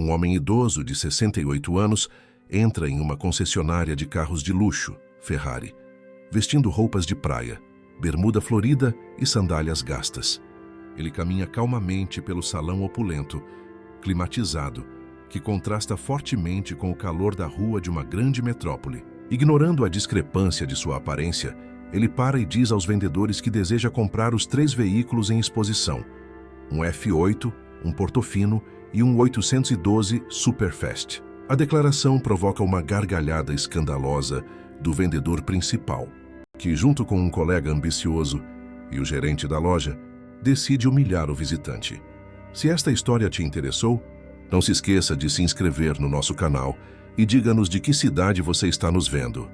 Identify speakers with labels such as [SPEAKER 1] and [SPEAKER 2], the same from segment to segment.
[SPEAKER 1] Um homem idoso de 68 anos entra em uma concessionária de carros de luxo, Ferrari, vestindo roupas de praia, bermuda florida e sandálias gastas. Ele caminha calmamente pelo salão opulento, climatizado, que contrasta fortemente com o calor da rua de uma grande metrópole. Ignorando a discrepância de sua aparência, ele para e diz aos vendedores que deseja comprar os 3 veículos em exposição: um F8, um Portofino e um 812 Superfast. A declaração provoca uma gargalhada escandalosa do vendedor principal, que, junto com um colega ambicioso e o gerente da loja, decide humilhar o visitante. Se esta história te interessou, não se esqueça de se inscrever no nosso canal e diga-nos de que cidade você está nos vendo.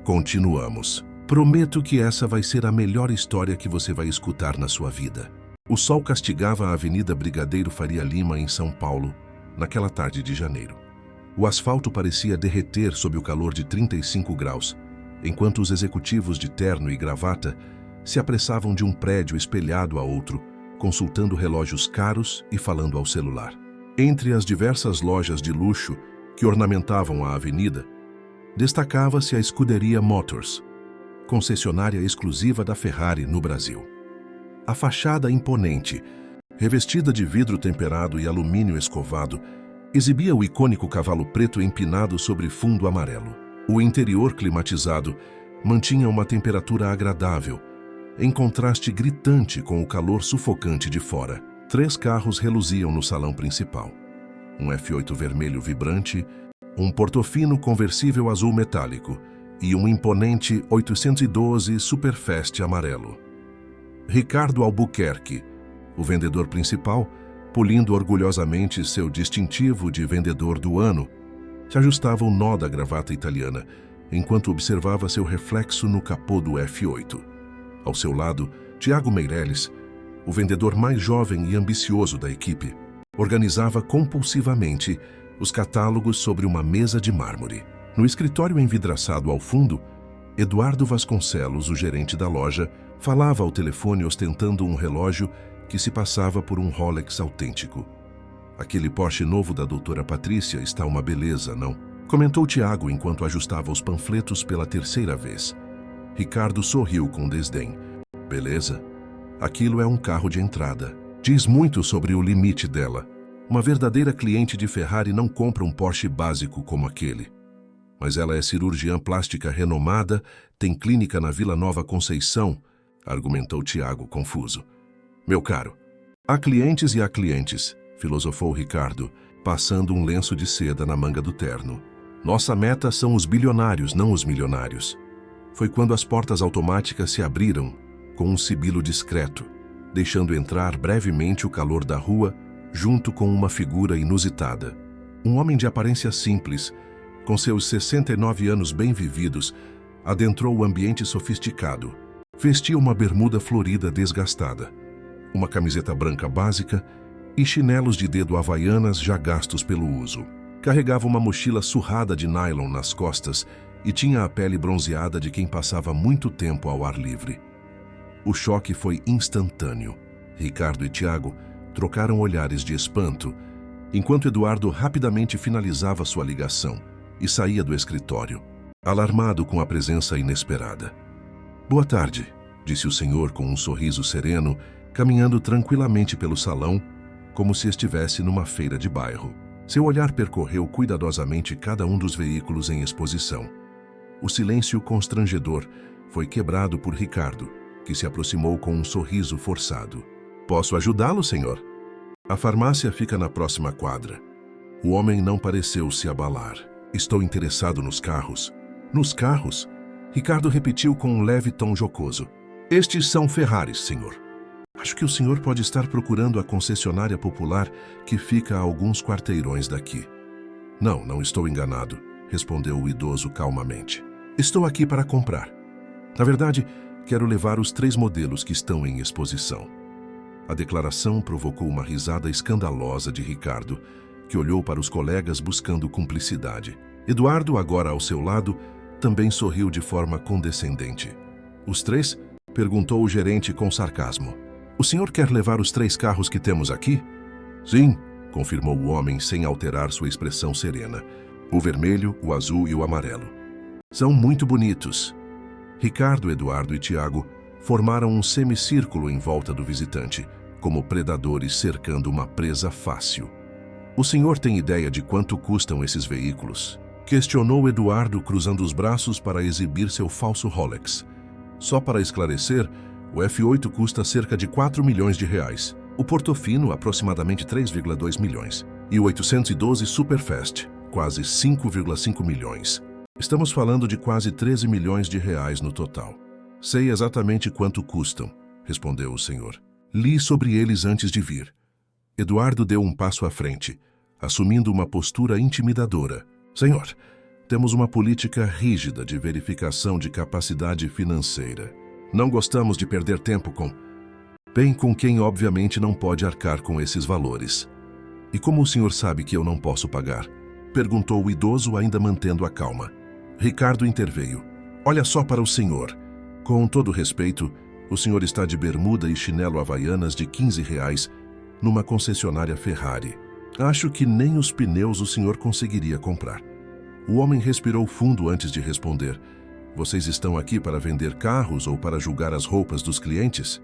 [SPEAKER 1] Continuamos. Prometo que essa vai ser a melhor história que você vai escutar na sua vida. O sol castigava a Avenida Brigadeiro Faria Lima, em São Paulo, naquela tarde de janeiro. O asfalto parecia derreter sob o calor de 35 graus, enquanto os executivos de terno e gravata se apressavam de um prédio espelhado a outro, consultando relógios caros e falando ao celular. Entre as diversas lojas de luxo que ornamentavam a avenida, destacava-se a Scuderia Motors, concessionária exclusiva da Ferrari no Brasil. A fachada imponente, revestida de vidro temperado e alumínio escovado, exibia o icônico cavalo preto empinado sobre fundo amarelo. O interior climatizado mantinha uma temperatura agradável, em contraste gritante com o calor sufocante de fora. 3 carros reluziam no salão principal: um F8 vermelho vibrante, um Portofino conversível azul metálico e um imponente 812 Superfast amarelo. Ricardo Albuquerque, o vendedor principal, polindo orgulhosamente seu distintivo de vendedor do ano, se ajustava o nó da gravata italiana, enquanto observava seu reflexo no capô do F8. Ao seu lado, Tiago Meirelles, o vendedor mais jovem e ambicioso da equipe, organizava compulsivamente os catálogos sobre uma mesa de mármore. No escritório envidraçado ao fundo, Eduardo Vasconcelos, o gerente da loja, falava ao telefone ostentando um relógio que se passava por um Rolex autêntico. "Aquele Porsche novo da doutora Patrícia está uma beleza, não?" comentou Tiago enquanto ajustava os panfletos pela 3ª vez. Ricardo sorriu com desdém. "Beleza? Aquilo é um carro de entrada. Diz muito sobre o limite dela. Uma verdadeira cliente de Ferrari não compra um Porsche básico como aquele. Mas ela é cirurgiã plástica renomada, tem clínica na Vila Nova Conceição", argumentou Tiago confuso. "Meu caro, há clientes e há clientes", filosofou Ricardo, passando um lenço de seda na manga do terno. "Nossa meta são os bilionários, não os milionários." Foi quando as portas automáticas se abriram com um sibilo discreto, deixando entrar brevemente o calor da rua, junto com uma figura inusitada. Um homem de aparência simples, com seus 69 anos bem vividos, adentrou o ambiente sofisticado. Vestia uma bermuda florida desgastada, uma camiseta branca básica e chinelos de dedo havaianas já gastos pelo uso. Carregava uma mochila surrada de nylon nas costas e tinha a pele bronzeada de quem passava muito tempo ao ar livre. O choque foi instantâneo. Ricardo e Tiago trocaram olhares de espanto, enquanto Eduardo rapidamente finalizava sua ligação e saía do escritório, alarmado com a presença inesperada. "Boa tarde", disse o senhor com um sorriso sereno, caminhando tranquilamente pelo salão, como se estivesse numa feira de bairro. Seu olhar percorreu cuidadosamente cada um dos veículos em exposição. O silêncio constrangedor foi quebrado por Ricardo, que se aproximou com um sorriso forçado. "Posso ajudá-lo, senhor? A farmácia fica na próxima quadra." O homem não pareceu se abalar. "Estou interessado nos carros." "Nos carros?" Ricardo repetiu com um leve tom jocoso. "Estes são Ferraris, senhor. Acho que o senhor pode estar procurando a concessionária popular que fica a alguns quarteirões daqui." Não estou enganado", respondeu o idoso calmamente. "Estou aqui para comprar. Na verdade, quero levar os 3 modelos que estão em exposição." A declaração provocou uma risada escandalosa de Ricardo, que olhou para os colegas buscando cumplicidade. Eduardo, agora ao seu lado, também sorriu de forma condescendente. "Os 3?" perguntou o gerente com sarcasmo. "O senhor quer levar os 3 carros que temos aqui?" "Sim, confirmou o homem sem alterar sua expressão serena. O vermelho, o azul e o amarelo. São muito bonitos. Ricardo, Eduardo e Tiago formaram um semicírculo em volta do visitante, como predadores cercando uma presa fácil. O senhor tem ideia de quanto custam esses veículos? Questionou Eduardo, cruzando os braços para exibir seu falso Rolex. Só para esclarecer, o F8 custa cerca de 4 milhões de reais. O Portofino, aproximadamente 3,2 milhões. E o 812 Superfast, quase 5,5 milhões. Estamos falando de quase 13 milhões de reais no total. Sei exatamente quanto custam, respondeu o senhor. Li sobre eles antes de vir. Eduardo deu um passo à frente, assumindo uma postura intimidadora. Senhor, temos uma política rígida de verificação de capacidade financeira. Não gostamos de perder tempo com quem obviamente não pode arcar com esses valores. E como o senhor sabe que eu não posso pagar? Perguntou o idoso, ainda mantendo a calma. Ricardo interveio. Olha só para o senhor. Com todo respeito, o senhor está de bermuda e chinelo havaianas de 15 reais numa concessionária Ferrari. Acho que nem os pneus o senhor conseguiria comprar. O homem respirou fundo antes de responder. Vocês estão aqui para vender carros ou para julgar as roupas dos clientes?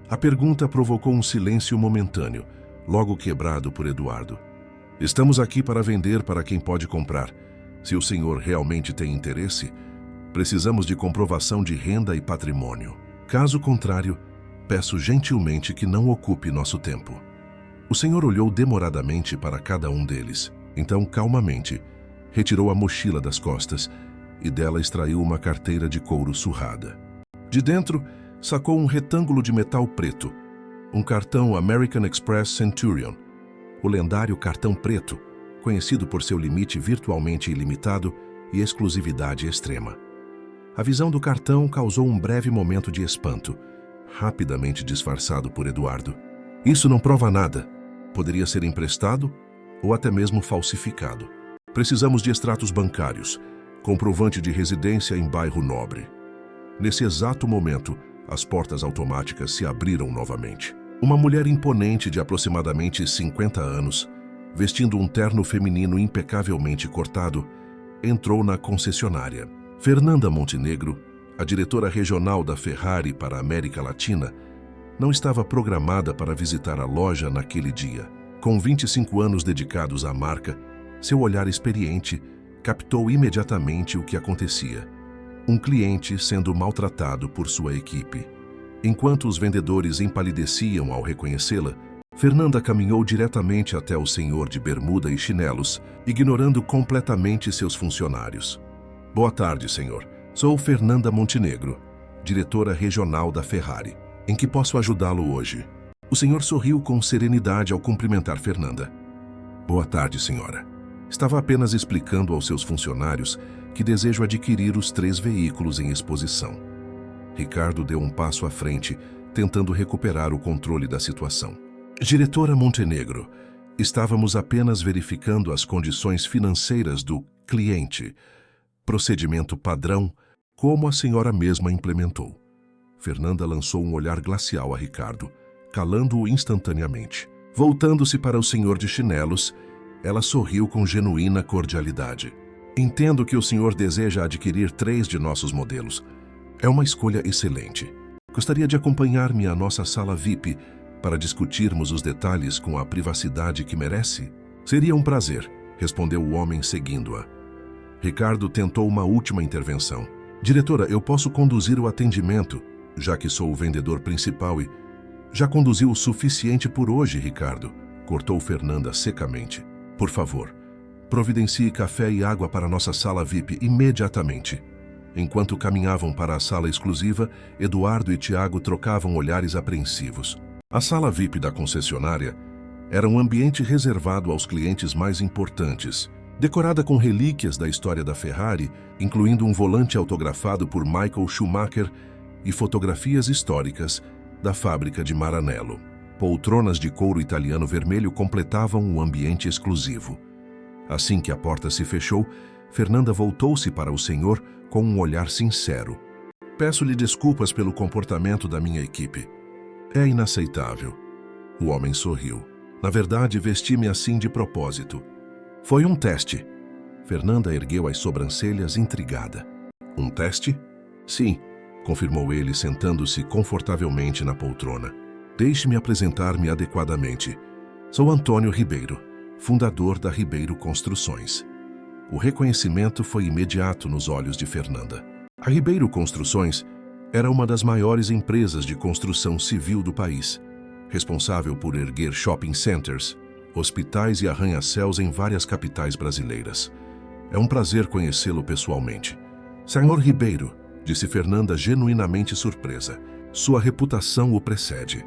[SPEAKER 1] A pergunta provocou um silêncio momentâneo, logo quebrado por Eduardo. Estamos aqui para vender para quem pode comprar. Se o senhor realmente tem interesse, precisamos de comprovação de renda e patrimônio. Caso contrário, peço gentilmente que não ocupe nosso tempo. O senhor olhou demoradamente para cada um deles. Então, calmamente, retirou a mochila das costas e dela extraiu uma carteira de couro surrada. De dentro, sacou um retângulo de metal preto, um cartão American Express Centurion, o lendário cartão preto, conhecido por seu limite virtualmente ilimitado e exclusividade extrema. A visão do cartão causou um breve momento de espanto, rapidamente disfarçado por Eduardo. Isso não prova nada. Poderia ser emprestado ou até mesmo falsificado. Precisamos de extratos bancários, comprovante de residência em bairro nobre. Nesse exato momento, as portas automáticas se abriram novamente. Uma mulher imponente de aproximadamente 50 anos, vestindo um terno feminino impecavelmente cortado, entrou na concessionária. Fernanda Montenegro, a diretora regional da Ferrari para a América Latina, não estava programada para visitar a loja naquele dia. Com 25 anos dedicados à marca, seu olhar experiente captou imediatamente o que acontecia. Um cliente sendo maltratado por sua equipe. Enquanto os vendedores empalideciam ao reconhecê-la, Fernanda caminhou diretamente até o senhor de bermuda e chinelos, ignorando completamente seus funcionários. Boa tarde, senhor. Sou Fernanda Montenegro, diretora regional da Ferrari. Em que posso ajudá-lo hoje? O senhor sorriu com serenidade ao cumprimentar Fernanda. Boa tarde, senhora. Estava apenas explicando aos seus funcionários que desejo adquirir os 3 veículos em exposição. Ricardo deu um passo à frente, tentando recuperar o controle da situação. Diretora Montenegro, estávamos apenas verificando as condições financeiras do cliente. Procedimento padrão, como a senhora mesma implementou. Fernanda lançou um olhar glacial a Ricardo, calando-o instantaneamente. Voltando-se para o senhor de chinelos, ela sorriu com genuína cordialidade. Entendo que o senhor deseja adquirir 3 de nossos modelos. É uma escolha excelente. Gostaria de acompanhar-me à nossa sala VIP para discutirmos os detalhes com a privacidade que merece? Seria um prazer, respondeu o homem seguindo-a. Ricardo tentou uma última intervenção. Diretora, eu posso conduzir o atendimento, já que sou o vendedor principal e... Já conduziu o suficiente por hoje, Ricardo, cortou Fernanda secamente. Por favor, providencie café e água para nossa sala VIP imediatamente. Enquanto caminhavam para a sala exclusiva, Eduardo e Tiago trocavam olhares apreensivos. A sala VIP da concessionária era um ambiente reservado aos clientes mais importantes, decorada com relíquias da história da Ferrari, incluindo um volante autografado por Michael Schumacher e fotografias históricas da fábrica de Maranello. Poltronas de couro italiano vermelho completavam o ambiente exclusivo. Assim que a porta se fechou, Fernanda voltou-se para o senhor com um olhar sincero. Peço-lhe desculpas pelo comportamento da minha equipe. É inaceitável. O homem sorriu. Na verdade, vesti-me assim de propósito. Foi um teste. Fernanda ergueu as sobrancelhas intrigada. Um teste? Sim, confirmou ele, sentando-se confortavelmente na poltrona. Deixe-me apresentar-me adequadamente. Sou Antônio Ribeiro, fundador da Ribeiro Construções. O reconhecimento foi imediato nos olhos de Fernanda. A Ribeiro Construções era uma das maiores empresas de construção civil do país, responsável por erguer shopping centers, hospitais e arranha-céus em várias capitais brasileiras. É um prazer conhecê-lo pessoalmente. Senhor Ribeiro, disse Fernanda genuinamente surpresa. Sua reputação o precede.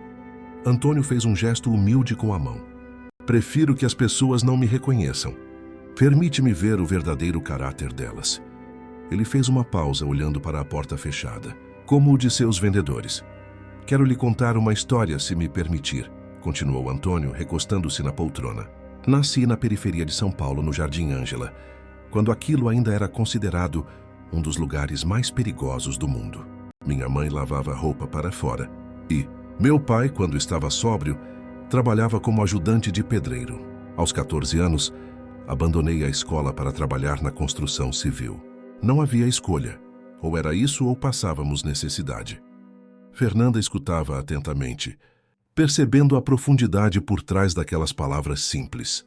[SPEAKER 1] Antônio fez um gesto humilde com a mão. Prefiro que as pessoas não me reconheçam. Permite-me ver o verdadeiro caráter delas. Ele fez uma pausa olhando para a porta fechada, como o de seus vendedores. Quero lhe contar uma história, se me permitir, continuou Antônio, recostando-se na poltrona. Nasci na periferia de São Paulo, no Jardim Ângela, quando aquilo ainda era considerado um dos lugares mais perigosos do mundo. Minha mãe lavava roupa para fora e meu pai, quando estava sóbrio, trabalhava como ajudante de pedreiro. Aos 14 anos, abandonei a escola para trabalhar na construção civil. Não havia escolha. Ou era isso ou passávamos necessidade. Fernanda escutava atentamente, percebendo a profundidade por trás daquelas palavras simples.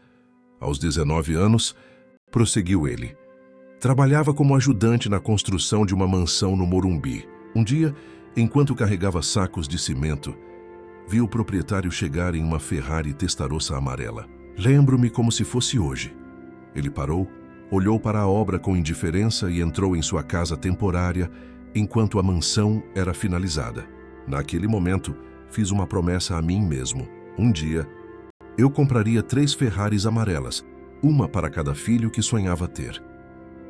[SPEAKER 1] Aos 19 anos, prosseguiu ele. Trabalhava como ajudante na construção de uma mansão no Morumbi. Um dia, enquanto carregava sacos de cimento, vi o proprietário chegar em uma Ferrari testarossa amarela. Lembro-me como se fosse hoje. Ele parou, olhou para a obra com indiferença e entrou em sua casa temporária enquanto a mansão era finalizada. Naquele momento, fiz uma promessa a mim mesmo. Um dia, eu compraria 3 Ferraris amarelas, uma para cada filho que sonhava ter.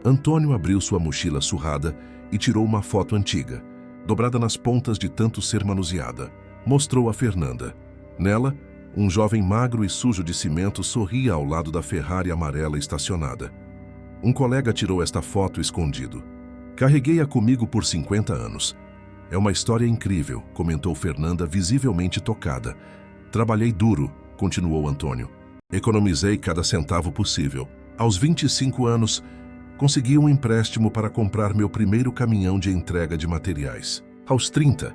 [SPEAKER 1] Antônio abriu sua mochila surrada e tirou uma foto antiga, dobrada nas pontas de tanto ser manuseada. Mostrou a Fernanda. Nela, um jovem magro e sujo de cimento sorria ao lado da Ferrari amarela estacionada. Um colega tirou esta foto escondido. Carreguei-a comigo por 50 anos. É uma história incrível, comentou Fernanda, visivelmente tocada. Trabalhei duro, continuou Antônio. Economizei cada centavo possível. Aos 25 anos, consegui um empréstimo para comprar meu primeiro caminhão de entrega de materiais. Aos 30,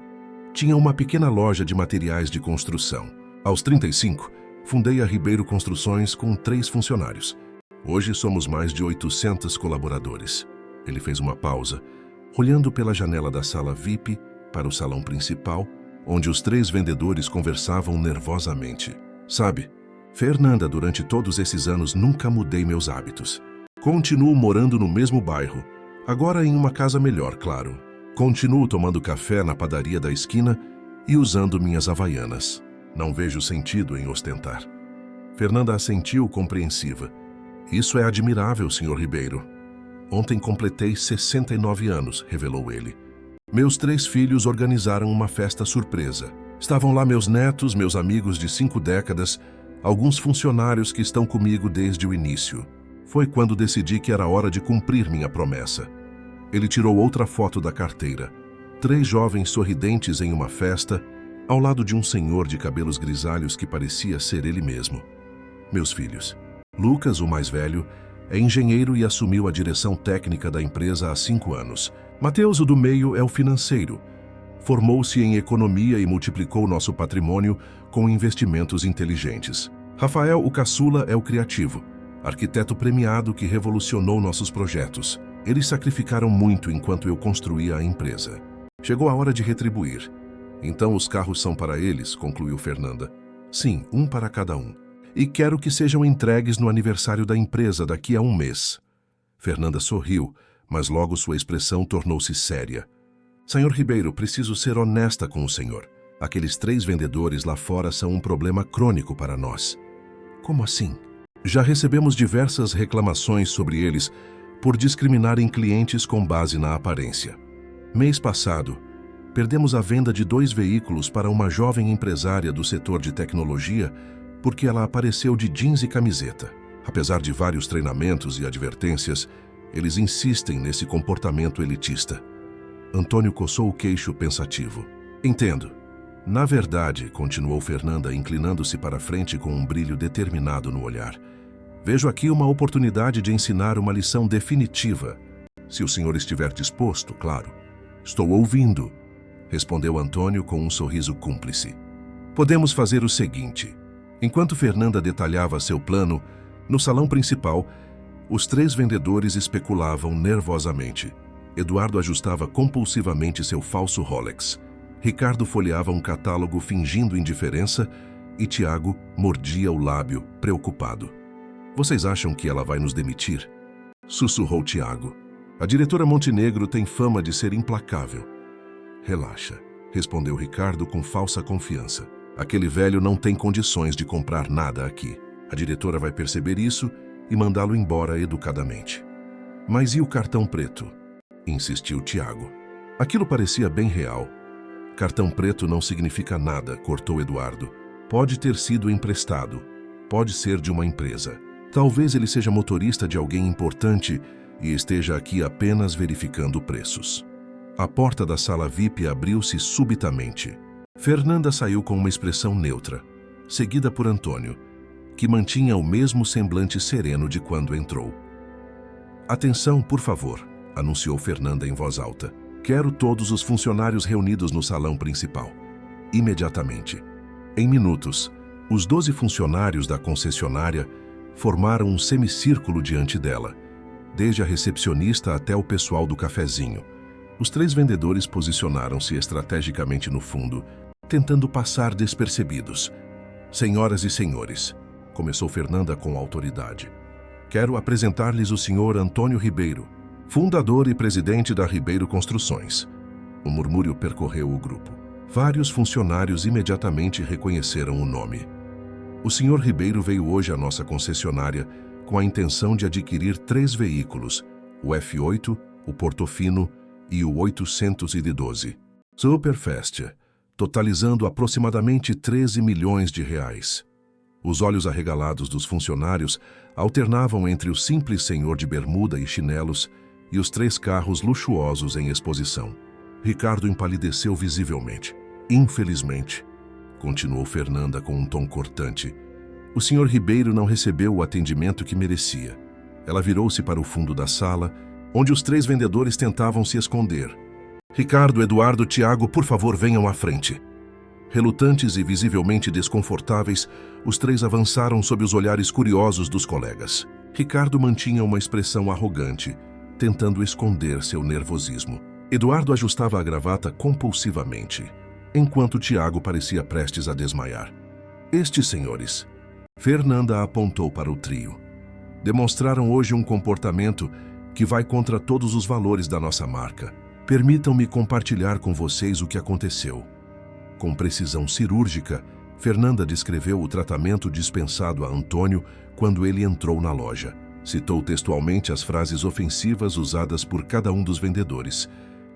[SPEAKER 1] tinha uma pequena loja de materiais de construção. Aos 35, fundei a Ribeiro Construções com 3 funcionários. Hoje somos mais de 800 colaboradores. Ele fez uma pausa, olhando pela janela da sala VIP para o salão principal, onde os 3 vendedores conversavam nervosamente. Sabe, Fernanda, durante todos esses anos nunca mudei meus hábitos. Continuo morando no mesmo bairro, agora em uma casa melhor, claro. Continuo tomando café na padaria da esquina e usando minhas havaianas. Não vejo sentido em ostentar. Fernanda assentiu compreensiva. Isso é admirável, Sr. Ribeiro. Ontem completei 69 anos, revelou ele. Meus 3 filhos organizaram uma festa surpresa. Estavam lá meus netos, meus amigos de 5 décadas, alguns funcionários que estão comigo desde o início. Foi quando decidi que era hora de cumprir minha promessa. Ele tirou outra foto da carteira. 3 jovens sorridentes em uma festa, ao lado de um senhor de cabelos grisalhos que parecia ser ele mesmo. Meus filhos. Lucas, o mais velho, é engenheiro e assumiu a direção técnica da empresa há 5 anos. Mateus, o do meio, é o financeiro. Formou-se em economia e multiplicou nosso patrimônio com investimentos inteligentes. Rafael, o caçula, é o criativo, arquiteto premiado que revolucionou nossos projetos. Eles sacrificaram muito enquanto eu construía a empresa. Chegou a hora de retribuir. Então os carros são para eles, concluiu Fernanda. Sim, um para cada um. E quero que sejam entregues no aniversário da empresa daqui a 1 mês. Fernanda sorriu, mas logo sua expressão tornou-se séria. Senhor Ribeiro, preciso ser honesta com o senhor. Aqueles 3 vendedores lá fora são um problema crônico para nós. Como assim? Já recebemos diversas reclamações sobre eles por discriminarem clientes com base na aparência. Mês passado, perdemos a venda de 2 veículos para uma jovem empresária do setor de tecnologia porque ela apareceu de jeans e camiseta. Apesar de vários treinamentos e advertências, eles insistem nesse comportamento elitista. Antônio coçou o queixo pensativo. Entendo. Na verdade, continuou Fernanda, inclinando-se para a frente com um brilho determinado no olhar, vejo aqui uma oportunidade de ensinar uma lição definitiva. Se o senhor estiver disposto, claro. Estou ouvindo, respondeu Antônio com um sorriso cúmplice. Podemos fazer o seguinte. Enquanto Fernanda detalhava seu plano, no salão principal, os 3 vendedores especulavam nervosamente. Eduardo ajustava compulsivamente seu falso Rolex. Ricardo folheava um catálogo fingindo indiferença e Tiago mordia o lábio, preocupado. Vocês acham que ela vai nos demitir? Sussurrou Tiago. A diretora Montenegro tem fama de ser implacável. Relaxa, respondeu Ricardo com falsa confiança. Aquele velho não tem condições de comprar nada aqui. A diretora vai perceber isso e mandá-lo embora educadamente. Mas e o cartão preto? Insistiu Tiago. Aquilo parecia bem real. Cartão preto não significa nada, cortou Eduardo. Pode ter sido emprestado. Pode ser de uma empresa. Talvez ele seja motorista de alguém importante e esteja aqui apenas verificando preços. A porta da sala VIP abriu-se subitamente. Fernanda saiu com uma expressão neutra, seguida por Antônio, que mantinha o mesmo semblante sereno de quando entrou. Atenção, por favor, anunciou Fernanda em voz alta. Quero todos os funcionários reunidos no salão principal. Imediatamente. Em minutos, os 12 funcionários da concessionária formaram um semicírculo diante dela, desde a recepcionista até o pessoal do cafezinho. Os 3 vendedores posicionaram-se estrategicamente no fundo, tentando passar despercebidos. Senhoras e senhores, começou Fernanda com autoridade. Quero apresentar-lhes o senhor Antônio Ribeiro, fundador e presidente da Ribeiro Construções. Um murmúrio percorreu o grupo. Vários funcionários imediatamente reconheceram o nome. O senhor Ribeiro veio hoje à nossa concessionária com a intenção de adquirir 3 veículos, o F8, o Portofino e o 812. Superfast, totalizando aproximadamente 13 milhões de reais. Os olhos arregalados dos funcionários alternavam entre o simples senhor de bermuda e chinelos e os 3 carros luxuosos em exposição. Ricardo empalideceu visivelmente. Infelizmente, continuou Fernanda com um tom cortante, o senhor Ribeiro não recebeu o atendimento que merecia. Ela virou-se para o fundo da sala, onde os 3 vendedores tentavam se esconder. Ricardo, Eduardo, Tiago, por favor, venham à frente. Relutantes e visivelmente desconfortáveis, os 3 avançaram sob os olhares curiosos dos colegas. Ricardo mantinha uma expressão arrogante, tentando esconder seu nervosismo. Eduardo ajustava a gravata compulsivamente, enquanto Tiago parecia prestes a desmaiar. Estes senhores, Fernanda apontou para o trio, demonstraram hoje um comportamento que vai contra todos os valores da nossa marca. Permitam-me compartilhar com vocês o que aconteceu. Com precisão cirúrgica, Fernanda descreveu o tratamento dispensado a Antônio quando ele entrou na loja. Citou textualmente as frases ofensivas usadas por cada um dos vendedores,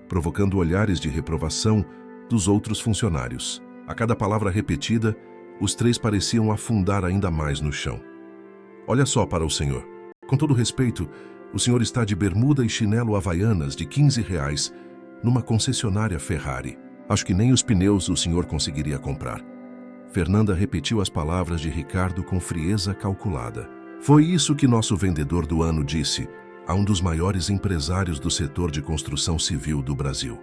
[SPEAKER 1] provocando olhares de reprovação dos outros funcionários. A cada palavra repetida, os 3 pareciam afundar ainda mais no chão. Olha só para o senhor. Com todo respeito, o senhor está de bermuda e chinelo havaianas de R$15 numa concessionária Ferrari. Acho que nem os pneus o senhor conseguiria comprar. Fernanda repetiu as palavras de Ricardo com frieza calculada. Foi isso que nosso vendedor do ano disse a um dos maiores empresários do setor de construção civil do Brasil.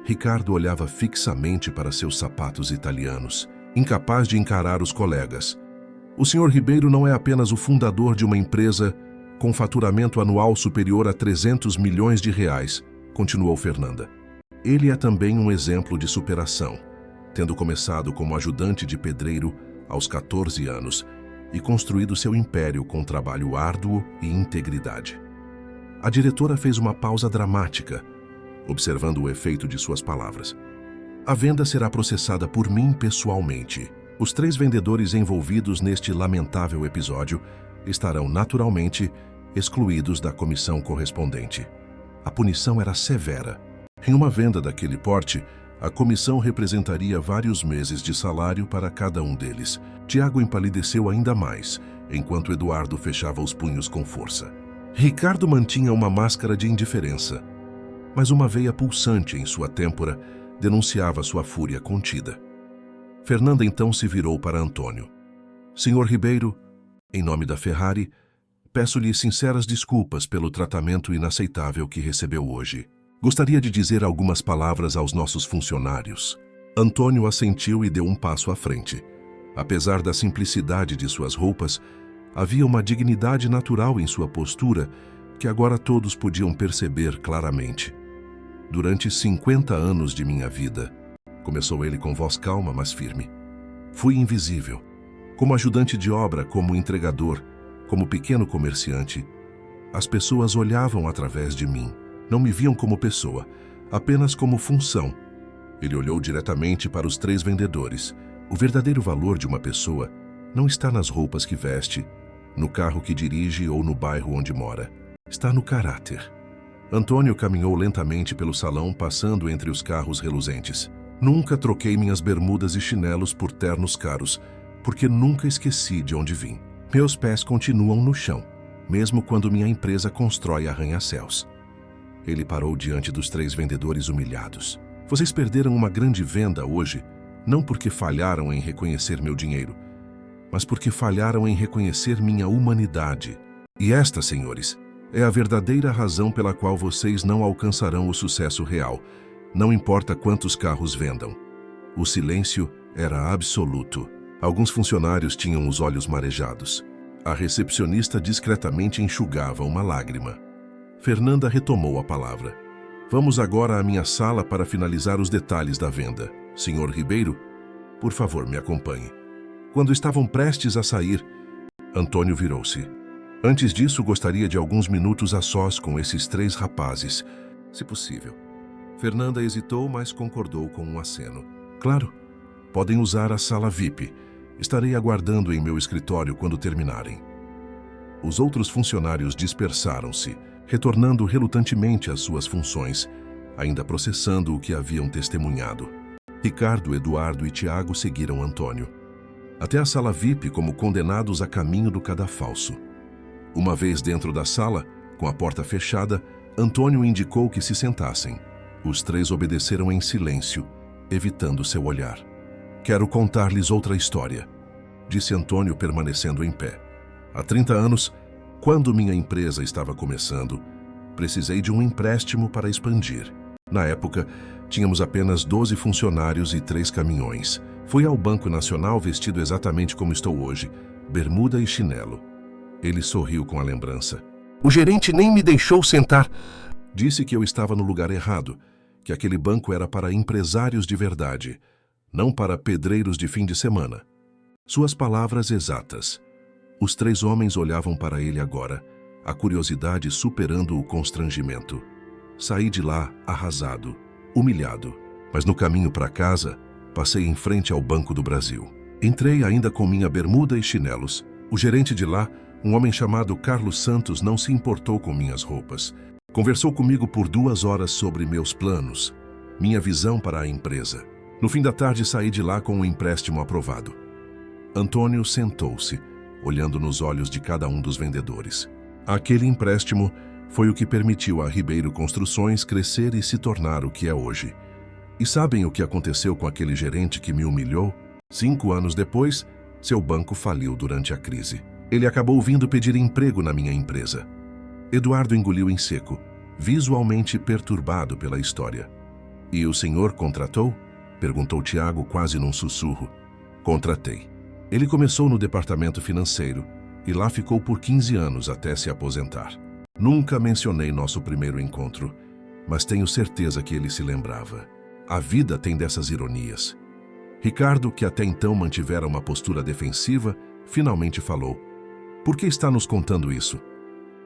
[SPEAKER 1] Ricardo olhava fixamente para seus sapatos italianos, incapaz de encarar os colegas. O senhor Ribeiro não é apenas o fundador de uma empresa com faturamento anual superior a 300 milhões de reais, continuou Fernanda. Ele é também um exemplo de superação, tendo começado como ajudante de pedreiro aos 14 anos e construído seu império com trabalho árduo e integridade. A diretora fez uma pausa dramática, observando o efeito de suas palavras. A venda será processada por mim pessoalmente. Os 3 vendedores envolvidos neste lamentável episódio estarão naturalmente excluídos da comissão correspondente. A punição era severa. Em uma venda daquele porte, a comissão representaria vários meses de salário para cada um deles. Tiago empalideceu ainda mais, enquanto Eduardo fechava os punhos com força. Ricardo mantinha uma máscara de indiferença, mas uma veia pulsante em sua têmpora denunciava sua fúria contida. Fernanda então se virou para Antônio. Senhor Ribeiro, em nome da Ferrari, peço-lhe sinceras desculpas pelo tratamento inaceitável que recebeu hoje. Gostaria de dizer algumas palavras aos nossos funcionários. Antônio assentiu e deu um passo à frente. Apesar da simplicidade de suas roupas, havia uma dignidade natural em sua postura que agora todos podiam perceber claramente. Durante 50 anos de minha vida, começou ele com voz calma, mas firme, fui invisível. Como ajudante de obra, como entregador, como pequeno comerciante, as pessoas olhavam através de mim. Não me viam como pessoa, apenas como função. Ele olhou diretamente para os 3 vendedores. O verdadeiro valor de uma pessoa não está nas roupas que veste, no carro que dirige ou no bairro onde mora. Está no caráter. Antônio caminhou lentamente pelo salão, passando entre os carros reluzentes. Nunca troquei minhas bermudas e chinelos por ternos caros, porque nunca esqueci de onde vim. Meus pés continuam no chão, mesmo quando minha empresa constrói arranha-céus. Ele parou diante dos 3 vendedores humilhados. Vocês perderam uma grande venda hoje, não porque falharam em reconhecer meu dinheiro, mas porque falharam em reconhecer minha humanidade. E esta, senhores, é a verdadeira razão pela qual vocês não alcançarão o sucesso real, não importa quantos carros vendam. O silêncio era absoluto. Alguns funcionários tinham os olhos marejados. A recepcionista discretamente enxugava uma lágrima. Fernanda retomou a palavra. Vamos agora à minha sala para finalizar os detalhes da venda. Senhor Ribeiro, por favor, me acompanhe. Quando estavam prestes a sair, Antônio virou-se. Antes disso, gostaria de alguns minutos a sós com esses 3 rapazes, se possível. Fernanda hesitou, mas concordou com um aceno. Claro, podem usar a sala VIP. Estarei aguardando em meu escritório quando terminarem. Os outros funcionários dispersaram-se, retornando relutantemente às suas funções, ainda processando o que haviam testemunhado. Ricardo, Eduardo e Tiago seguiram Antônio até a sala VIP como condenados a caminho do cadafalso. Uma vez dentro da sala, com a porta fechada, Antônio indicou que se sentassem. Os 3 obedeceram em silêncio, evitando seu olhar. Quero contar-lhes outra história, disse Antônio, permanecendo em pé. Há 30 anos, quando minha empresa estava começando, precisei de um empréstimo para expandir. Na época, tínhamos apenas 12 funcionários e 3 caminhões. Fui ao Banco Nacional vestido exatamente como estou hoje, bermuda e chinelo. Ele sorriu com a lembrança. O gerente nem me deixou sentar. Disse que eu estava no lugar errado, que aquele banco era para empresários de verdade, não para pedreiros de fim de semana. Suas palavras exatas. Os 3 homens olhavam para ele agora, a curiosidade superando o constrangimento. Saí de lá arrasado, humilhado, mas no caminho para casa, passei em frente ao Banco do Brasil. Entrei ainda com minha bermuda e chinelos. O gerente de lá, um homem chamado Carlos Santos, não se importou com minhas roupas. Conversou comigo por 2 horas sobre meus planos, minha visão para a empresa. No fim da tarde, saí de lá com um empréstimo aprovado. Antônio sentou-se, olhando nos olhos de cada um dos vendedores. Aquele empréstimo foi o que permitiu a Ribeiro Construções crescer e se tornar o que é hoje. E sabem o que aconteceu com aquele gerente que me humilhou? 5 anos depois, seu banco faliu durante a crise. Ele acabou vindo pedir emprego na minha empresa. Eduardo engoliu em seco, visualmente perturbado pela história. E o senhor contratou? Perguntou Tiago quase num sussurro. Contratei. Ele começou no departamento financeiro e lá ficou por 15 anos até se aposentar. Nunca mencionei nosso primeiro encontro, mas tenho certeza que ele se lembrava. A vida tem dessas ironias. Ricardo, que até então mantivera uma postura defensiva, finalmente falou. Por que está nos contando isso?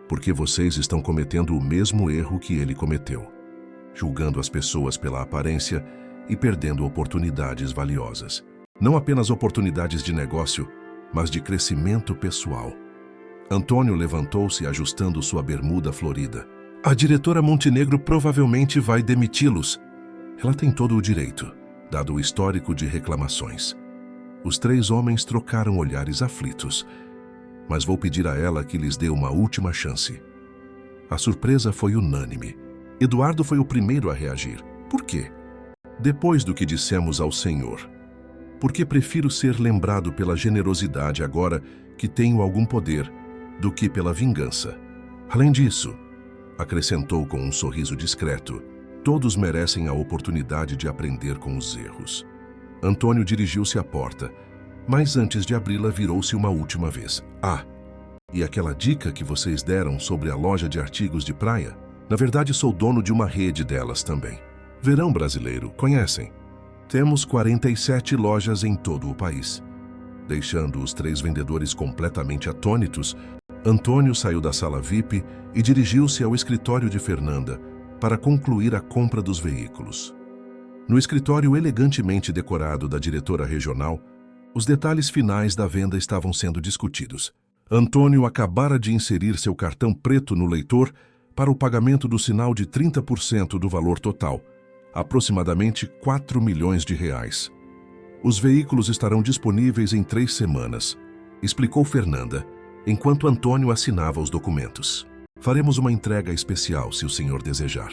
[SPEAKER 1] Porque vocês estão cometendo o mesmo erro que ele cometeu, julgando as pessoas pela aparência e perdendo oportunidades valiosas. Não apenas oportunidades de negócio, mas de crescimento pessoal. Antônio levantou-se ajustando sua bermuda florida. A diretora Montenegro provavelmente vai demiti-los. Ela tem todo o direito, dado o histórico de reclamações. Os 3 homens trocaram olhares aflitos, mas vou pedir a ela que lhes dê uma última chance. A surpresa foi unânime. Eduardo foi o primeiro a reagir. Por quê? Depois do que dissemos ao senhor. porque prefiro ser lembrado pela generosidade agora que tenho algum poder do que pela vingança. Além disso, acrescentou com um sorriso discreto, todos merecem a oportunidade de aprender com os erros. Antônio dirigiu-se à porta, mas antes de abri-la virou-se uma última vez. E aquela dica que vocês deram sobre a loja de artigos de praia? Na verdade, sou dono de uma rede delas também. Verão Brasileiro, conhecem? Temos 47 lojas em todo o país. Deixando os 3 vendedores completamente atônitos, Antônio saiu da sala VIP e dirigiu-se ao escritório de Fernanda para concluir a compra dos veículos. No escritório elegantemente decorado da diretora regional, os detalhes finais da venda estavam sendo discutidos. Antônio acabara de inserir seu cartão preto no leitor para o pagamento do sinal de 30% do valor total, aproximadamente R$4 milhões. Os veículos estarão disponíveis em 3 semanas, explicou Fernanda, enquanto Antônio assinava os documentos. Faremos uma entrega especial, se o senhor desejar.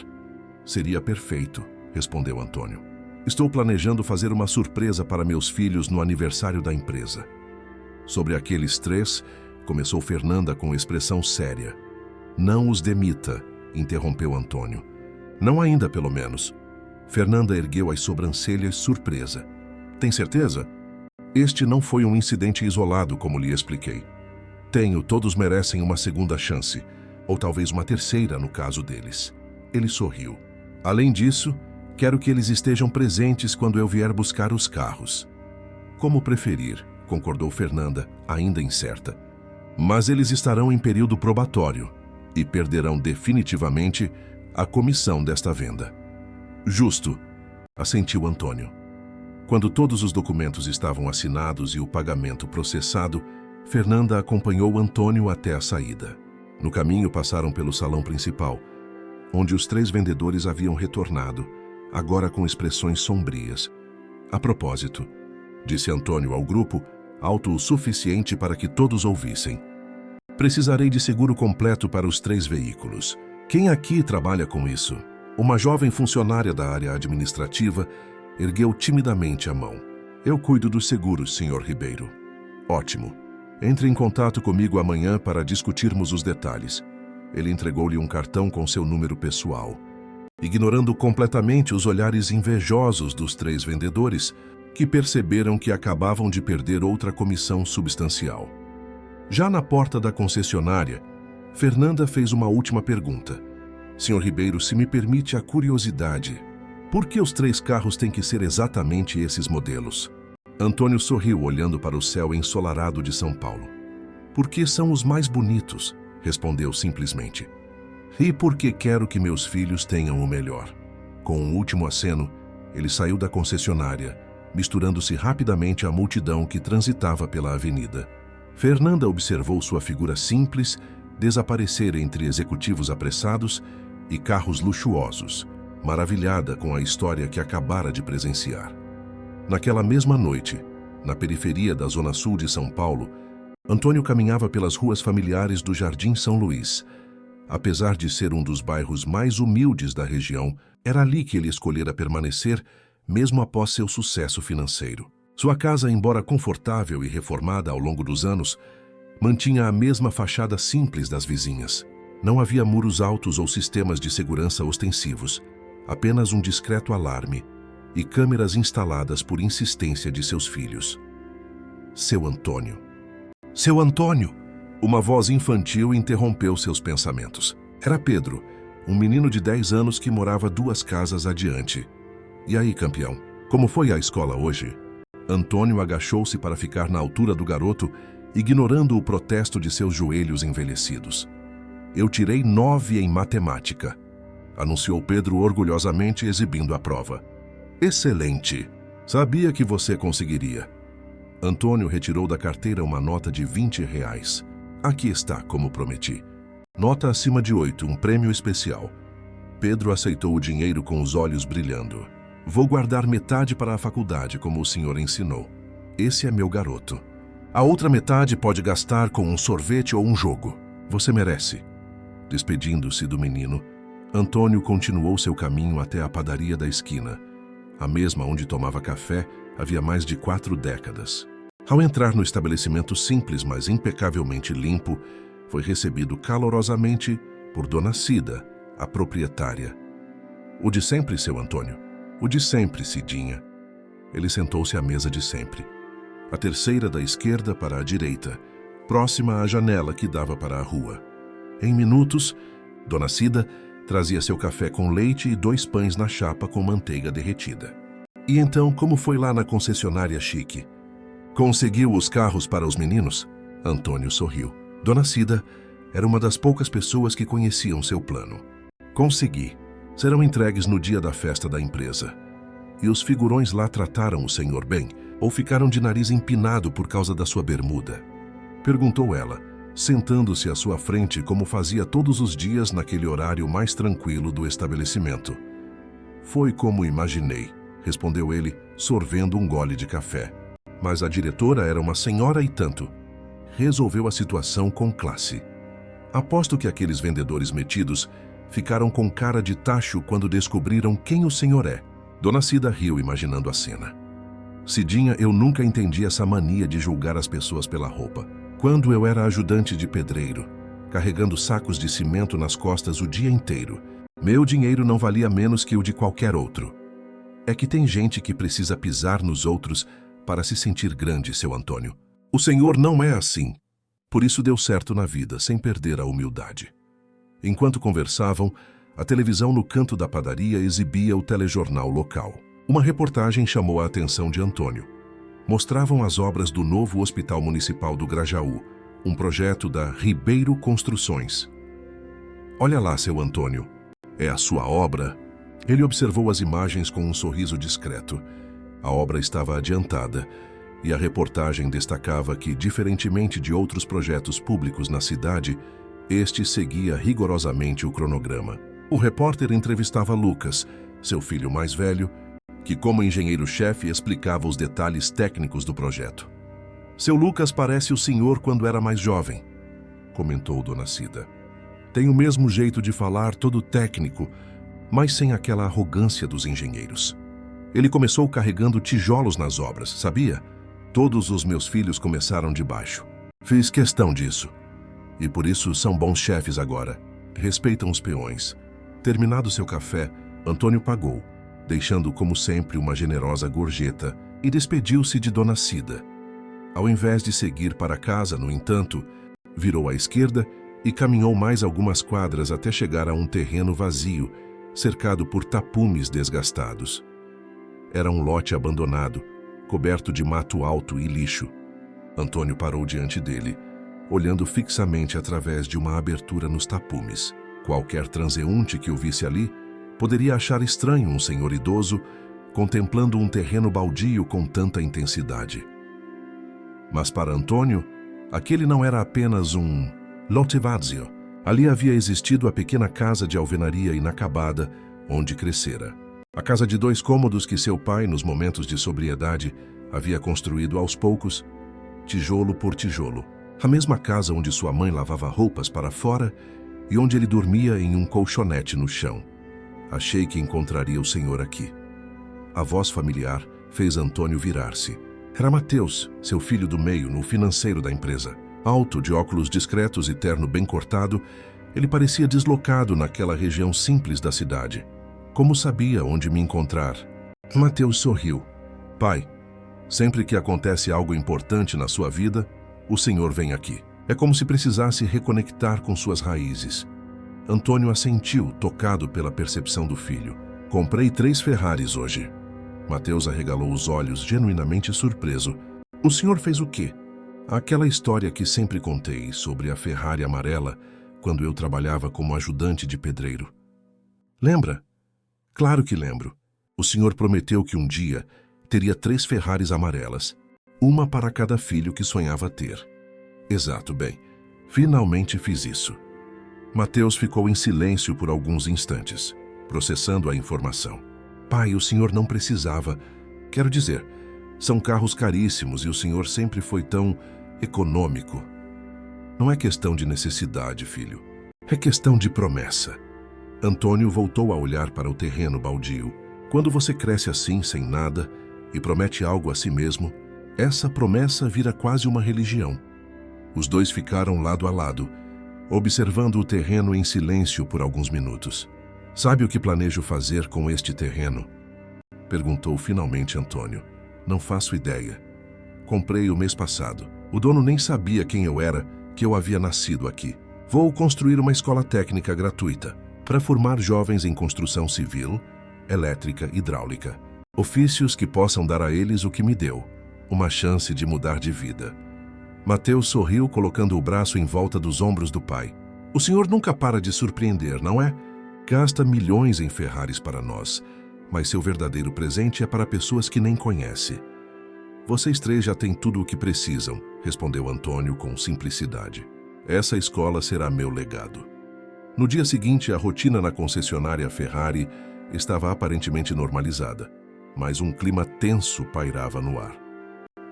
[SPEAKER 1] Seria perfeito, respondeu Antônio. Estou planejando fazer uma surpresa para meus filhos no aniversário da empresa. Sobre aqueles 3, começou Fernanda com expressão séria. Não os demita, interrompeu Antônio. Não ainda, pelo menos. Fernanda ergueu as sobrancelhas surpresa. Tem certeza? Este não foi um incidente isolado, como lhe expliquei. Todos merecem uma segunda chance, ou talvez uma terceira no caso deles. Ele sorriu. Além disso, quero que eles estejam presentes quando eu vier buscar os carros. Como preferir, concordou Fernanda, ainda incerta. Mas eles estarão em período probatório e perderão definitivamente a comissão desta venda. Justo, assentiu Antônio. Quando todos os documentos estavam assinados e o pagamento processado, Fernanda acompanhou Antônio até a saída. No caminho passaram pelo salão principal, onde os 3 vendedores haviam retornado, agora com expressões sombrias. A propósito, disse Antônio ao grupo, alto o suficiente para que todos ouvissem. Precisarei de seguro completo para os 3 veículos. Quem aqui trabalha com isso? Uma jovem funcionária da área administrativa ergueu timidamente a mão. Eu cuido dos seguros, Sr. Ribeiro. Ótimo. Entre em contato comigo amanhã para discutirmos os detalhes. Ele entregou-lhe um cartão com seu número pessoal. Ignorando completamente os olhares invejosos dos 3 vendedores, que perceberam que acabavam de perder outra comissão substancial. Já na porta da concessionária, Fernanda fez uma última pergunta. Sr. Ribeiro, se me permite a curiosidade, por que os 3 carros têm que ser exatamente esses modelos? Antônio sorriu olhando para o céu ensolarado de São Paulo. Porque são os mais bonitos, respondeu simplesmente. E porque quero que meus filhos tenham o melhor. Com um último aceno, ele saiu da concessionária, misturando-se rapidamente à multidão que transitava pela avenida. Fernanda observou sua figura simples desaparecer entre executivos apressados e carros luxuosos, maravilhada com a história que acabara de presenciar. Naquela mesma noite, na periferia da Zona Sul de São Paulo, Antônio caminhava pelas ruas familiares do Jardim São Luís. Apesar de ser um dos bairros mais humildes da região, era ali que ele escolhera permanecer, mesmo após seu sucesso financeiro. Sua casa, embora confortável e reformada ao longo dos anos, mantinha a mesma fachada simples das vizinhas. Não havia muros altos ou sistemas de segurança ostensivos, apenas um discreto alarme e câmeras instaladas por insistência de seus filhos. Seu Antônio. Seu Antônio! Uma voz infantil interrompeu seus pensamentos. Era Pedro, um menino de 10 anos que morava 2 casas adiante. E aí, campeão, como foi a escola hoje? Antônio agachou-se para ficar na altura do garoto, ignorando o protesto de seus joelhos envelhecidos. Eu tirei 9 em matemática, anunciou Pedro orgulhosamente, exibindo a prova. Excelente! Sabia que você conseguiria. Antônio retirou da carteira uma nota de R$20. Aqui está, como prometi. Nota acima de 8, um prêmio especial. Pedro aceitou o dinheiro com os olhos brilhando. Vou guardar metade para a faculdade, como o senhor ensinou. Esse é meu garoto. A outra metade pode gastar com um sorvete ou um jogo. Você merece. Despedindo-se do menino, Antônio continuou seu caminho até a padaria da esquina, a mesma onde tomava café havia mais de 4 décadas. Ao entrar no estabelecimento simples, mas impecavelmente limpo, foi recebido calorosamente por Dona Cida, a proprietária. O de sempre, seu Antônio. O de sempre, Cidinha. Ele sentou-se à mesa de sempre. A terceira da esquerda para a direita, próxima à janela que dava para a rua. Em minutos, Dona Cida trazia seu café com leite e 2 pães na chapa com manteiga derretida. E então, como foi lá na concessionária chique? Conseguiu os carros para os meninos? Antônio sorriu. Dona Cida era uma das poucas pessoas que conheciam seu plano. Consegui. Serão entregues no dia da festa da empresa. E os figurões lá trataram o senhor bem, ou ficaram de nariz empinado por causa da sua bermuda? Perguntou ela, sentando-se à sua frente como fazia todos os dias naquele horário mais tranquilo do estabelecimento. Foi como imaginei, respondeu ele, sorvendo um gole de café. Mas a diretora era uma senhora e tanto. Resolveu a situação com classe. Aposto que aqueles vendedores metidos ficaram com cara de tacho quando descobriram quem o senhor é. Dona Cida riu imaginando a cena. Cidinha, eu nunca entendi essa mania de julgar as pessoas pela roupa. Quando eu era ajudante de pedreiro, carregando sacos de cimento nas costas o dia inteiro, meu dinheiro não valia menos que o de qualquer outro. É que tem gente que precisa pisar nos outros para se sentir grande, seu Antônio. O senhor não é assim. Por isso deu certo na vida, sem perder a humildade. Enquanto conversavam, a televisão no canto da padaria exibia o telejornal local. Uma reportagem chamou a atenção de Antônio. Mostravam as obras do novo Hospital Municipal do Grajaú, um projeto da Ribeiro Construções. Olha lá, seu Antônio. É a sua obra? Ele observou as imagens com um sorriso discreto. A obra estava adiantada e a reportagem destacava que, diferentemente de outros projetos públicos na cidade, este seguia rigorosamente o cronograma. O repórter entrevistava Lucas, seu filho mais velho, que como engenheiro-chefe explicava os detalhes técnicos do projeto. Seu Lucas parece o senhor quando era mais jovem, comentou Dona Cida. Tem o mesmo jeito de falar, todo técnico, mas sem aquela arrogância dos engenheiros. Ele começou carregando tijolos nas obras, sabia? Todos os meus filhos começaram de baixo. Fiz questão disso. E por isso são bons chefes agora. Respeitam os peões. Terminado seu café, Antônio pagou, deixando como sempre uma generosa gorjeta, e despediu-se de Dona Cida. Ao invés de seguir para casa, no entanto, virou à esquerda e caminhou mais algumas quadras até chegar a um terreno vazio, cercado por tapumes desgastados. Era um lote abandonado, coberto de mato alto e lixo. Antônio parou diante dele, olhando fixamente através de uma abertura nos tapumes. Qualquer transeunte que o visse ali poderia achar estranho um senhor idoso contemplando um terreno baldio com tanta intensidade. Mas para Antônio, aquele não era apenas um lote vazio. Ali havia existido a pequena casa de alvenaria inacabada onde crescera. A casa de 2 cômodos que seu pai, nos momentos de sobriedade, havia construído aos poucos, tijolo por tijolo. A mesma casa onde sua mãe lavava roupas para fora e onde ele dormia em um colchonete no chão. Achei que encontraria o senhor aqui. A voz familiar fez Antônio virar-se. Era Mateus, seu filho do meio, no financeiro da empresa. Alto, de óculos discretos e terno bem cortado, ele parecia deslocado naquela região simples da cidade. Como sabia onde me encontrar? Mateus sorriu. Pai, sempre que acontece algo importante na sua vida, o senhor vem aqui. É como se precisasse reconectar com suas raízes. Antônio assentiu, tocado pela percepção do filho. Comprei 3 Ferraris hoje. Mateus arregalou os olhos, genuinamente surpreso. O senhor fez o quê? Aquela história que sempre contei sobre a Ferrari amarela quando eu trabalhava como ajudante de pedreiro. Lembra? Claro que lembro. O senhor prometeu que um dia teria 3 Ferraris amarelas, uma para cada filho que sonhava ter. Exato, bem. Finalmente fiz isso. Mateus ficou em silêncio por alguns instantes, processando a informação. Pai, o senhor não precisava. Quero dizer, são carros caríssimos e o senhor sempre foi tão econômico. Não é questão de necessidade, filho. É questão de promessa. Antônio voltou a olhar para o terreno baldio. Quando você cresce assim, sem nada, e promete algo a si mesmo, essa promessa vira quase uma religião. Os dois ficaram lado a lado, observando o terreno em silêncio por alguns minutos. Sabe o que planejo fazer com este terreno? Perguntou finalmente Antônio. Não faço ideia. Comprei o mês passado. O dono nem sabia quem eu era, que eu havia nascido aqui. Vou construir uma escola técnica gratuita para formar jovens em construção civil, elétrica e hidráulica. Ofícios que possam dar a eles o que me deu, uma chance de mudar de vida. Mateus sorriu, colocando o braço em volta dos ombros do pai. O senhor nunca para de surpreender, não é? Gasta milhões em Ferraris para nós, mas seu verdadeiro presente é para pessoas que nem conhece. Vocês três já têm tudo o que precisam, respondeu Antônio com simplicidade. Essa escola será meu legado. No dia seguinte, a rotina na concessionária Ferrari estava aparentemente normalizada, mas um clima tenso pairava no ar.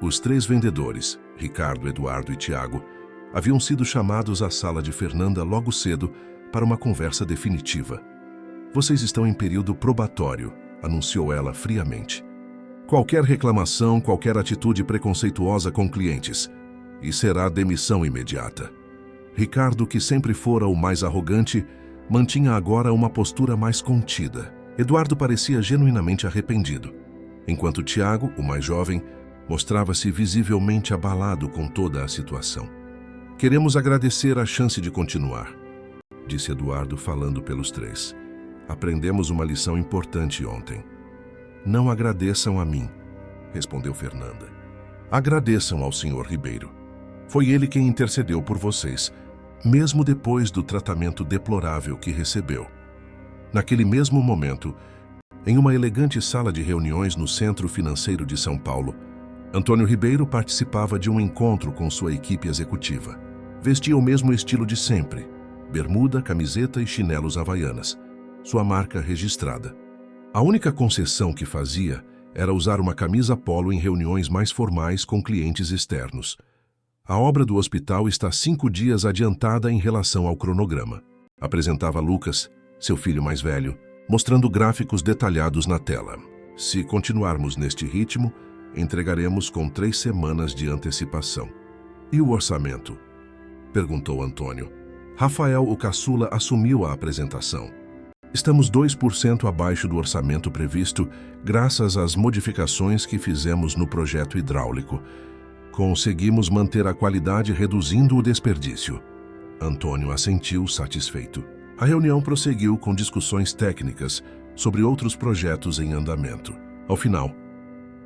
[SPEAKER 1] Os três vendedores, Ricardo, Eduardo e Tiago, haviam sido chamados à sala de Fernanda logo cedo para uma conversa definitiva. Vocês estão em período probatório, anunciou ela friamente. Qualquer reclamação, qualquer atitude preconceituosa com clientes, e será demissão imediata. Ricardo, que sempre fora o mais arrogante, mantinha agora uma postura mais contida. Eduardo parecia genuinamente arrependido, enquanto Tiago, o mais jovem, mostrava-se visivelmente abalado com toda a situação. Queremos agradecer a chance de continuar, disse Eduardo falando pelos três. Aprendemos uma lição importante ontem. Não agradeçam a mim, respondeu Fernanda. Agradeçam ao Sr. Ribeiro. Foi ele quem intercedeu por vocês, mesmo depois do tratamento deplorável que recebeu. Naquele mesmo momento, em uma elegante sala de reuniões no Centro Financeiro de São Paulo, Antônio Ribeiro participava de um encontro com sua equipe executiva. Vestia o mesmo estilo de sempre, bermuda, camiseta e chinelos havaianas, sua marca registrada. A única concessão que fazia era usar uma camisa polo em reuniões mais formais com clientes externos. A obra do hospital está 5 dias adiantada em relação ao cronograma. Apresentava Lucas, seu filho mais velho, mostrando gráficos detalhados na tela. Se continuarmos neste ritmo, entregaremos com 3 semanas de antecipação. E o orçamento? Perguntou Antônio. Rafael, o caçula, assumiu a apresentação. Estamos 2% abaixo do orçamento previsto, graças às modificações que fizemos no projeto hidráulico. Conseguimos manter a qualidade reduzindo o desperdício. Antônio assentiu satisfeito. A reunião prosseguiu com discussões técnicas sobre outros projetos em andamento. Ao final,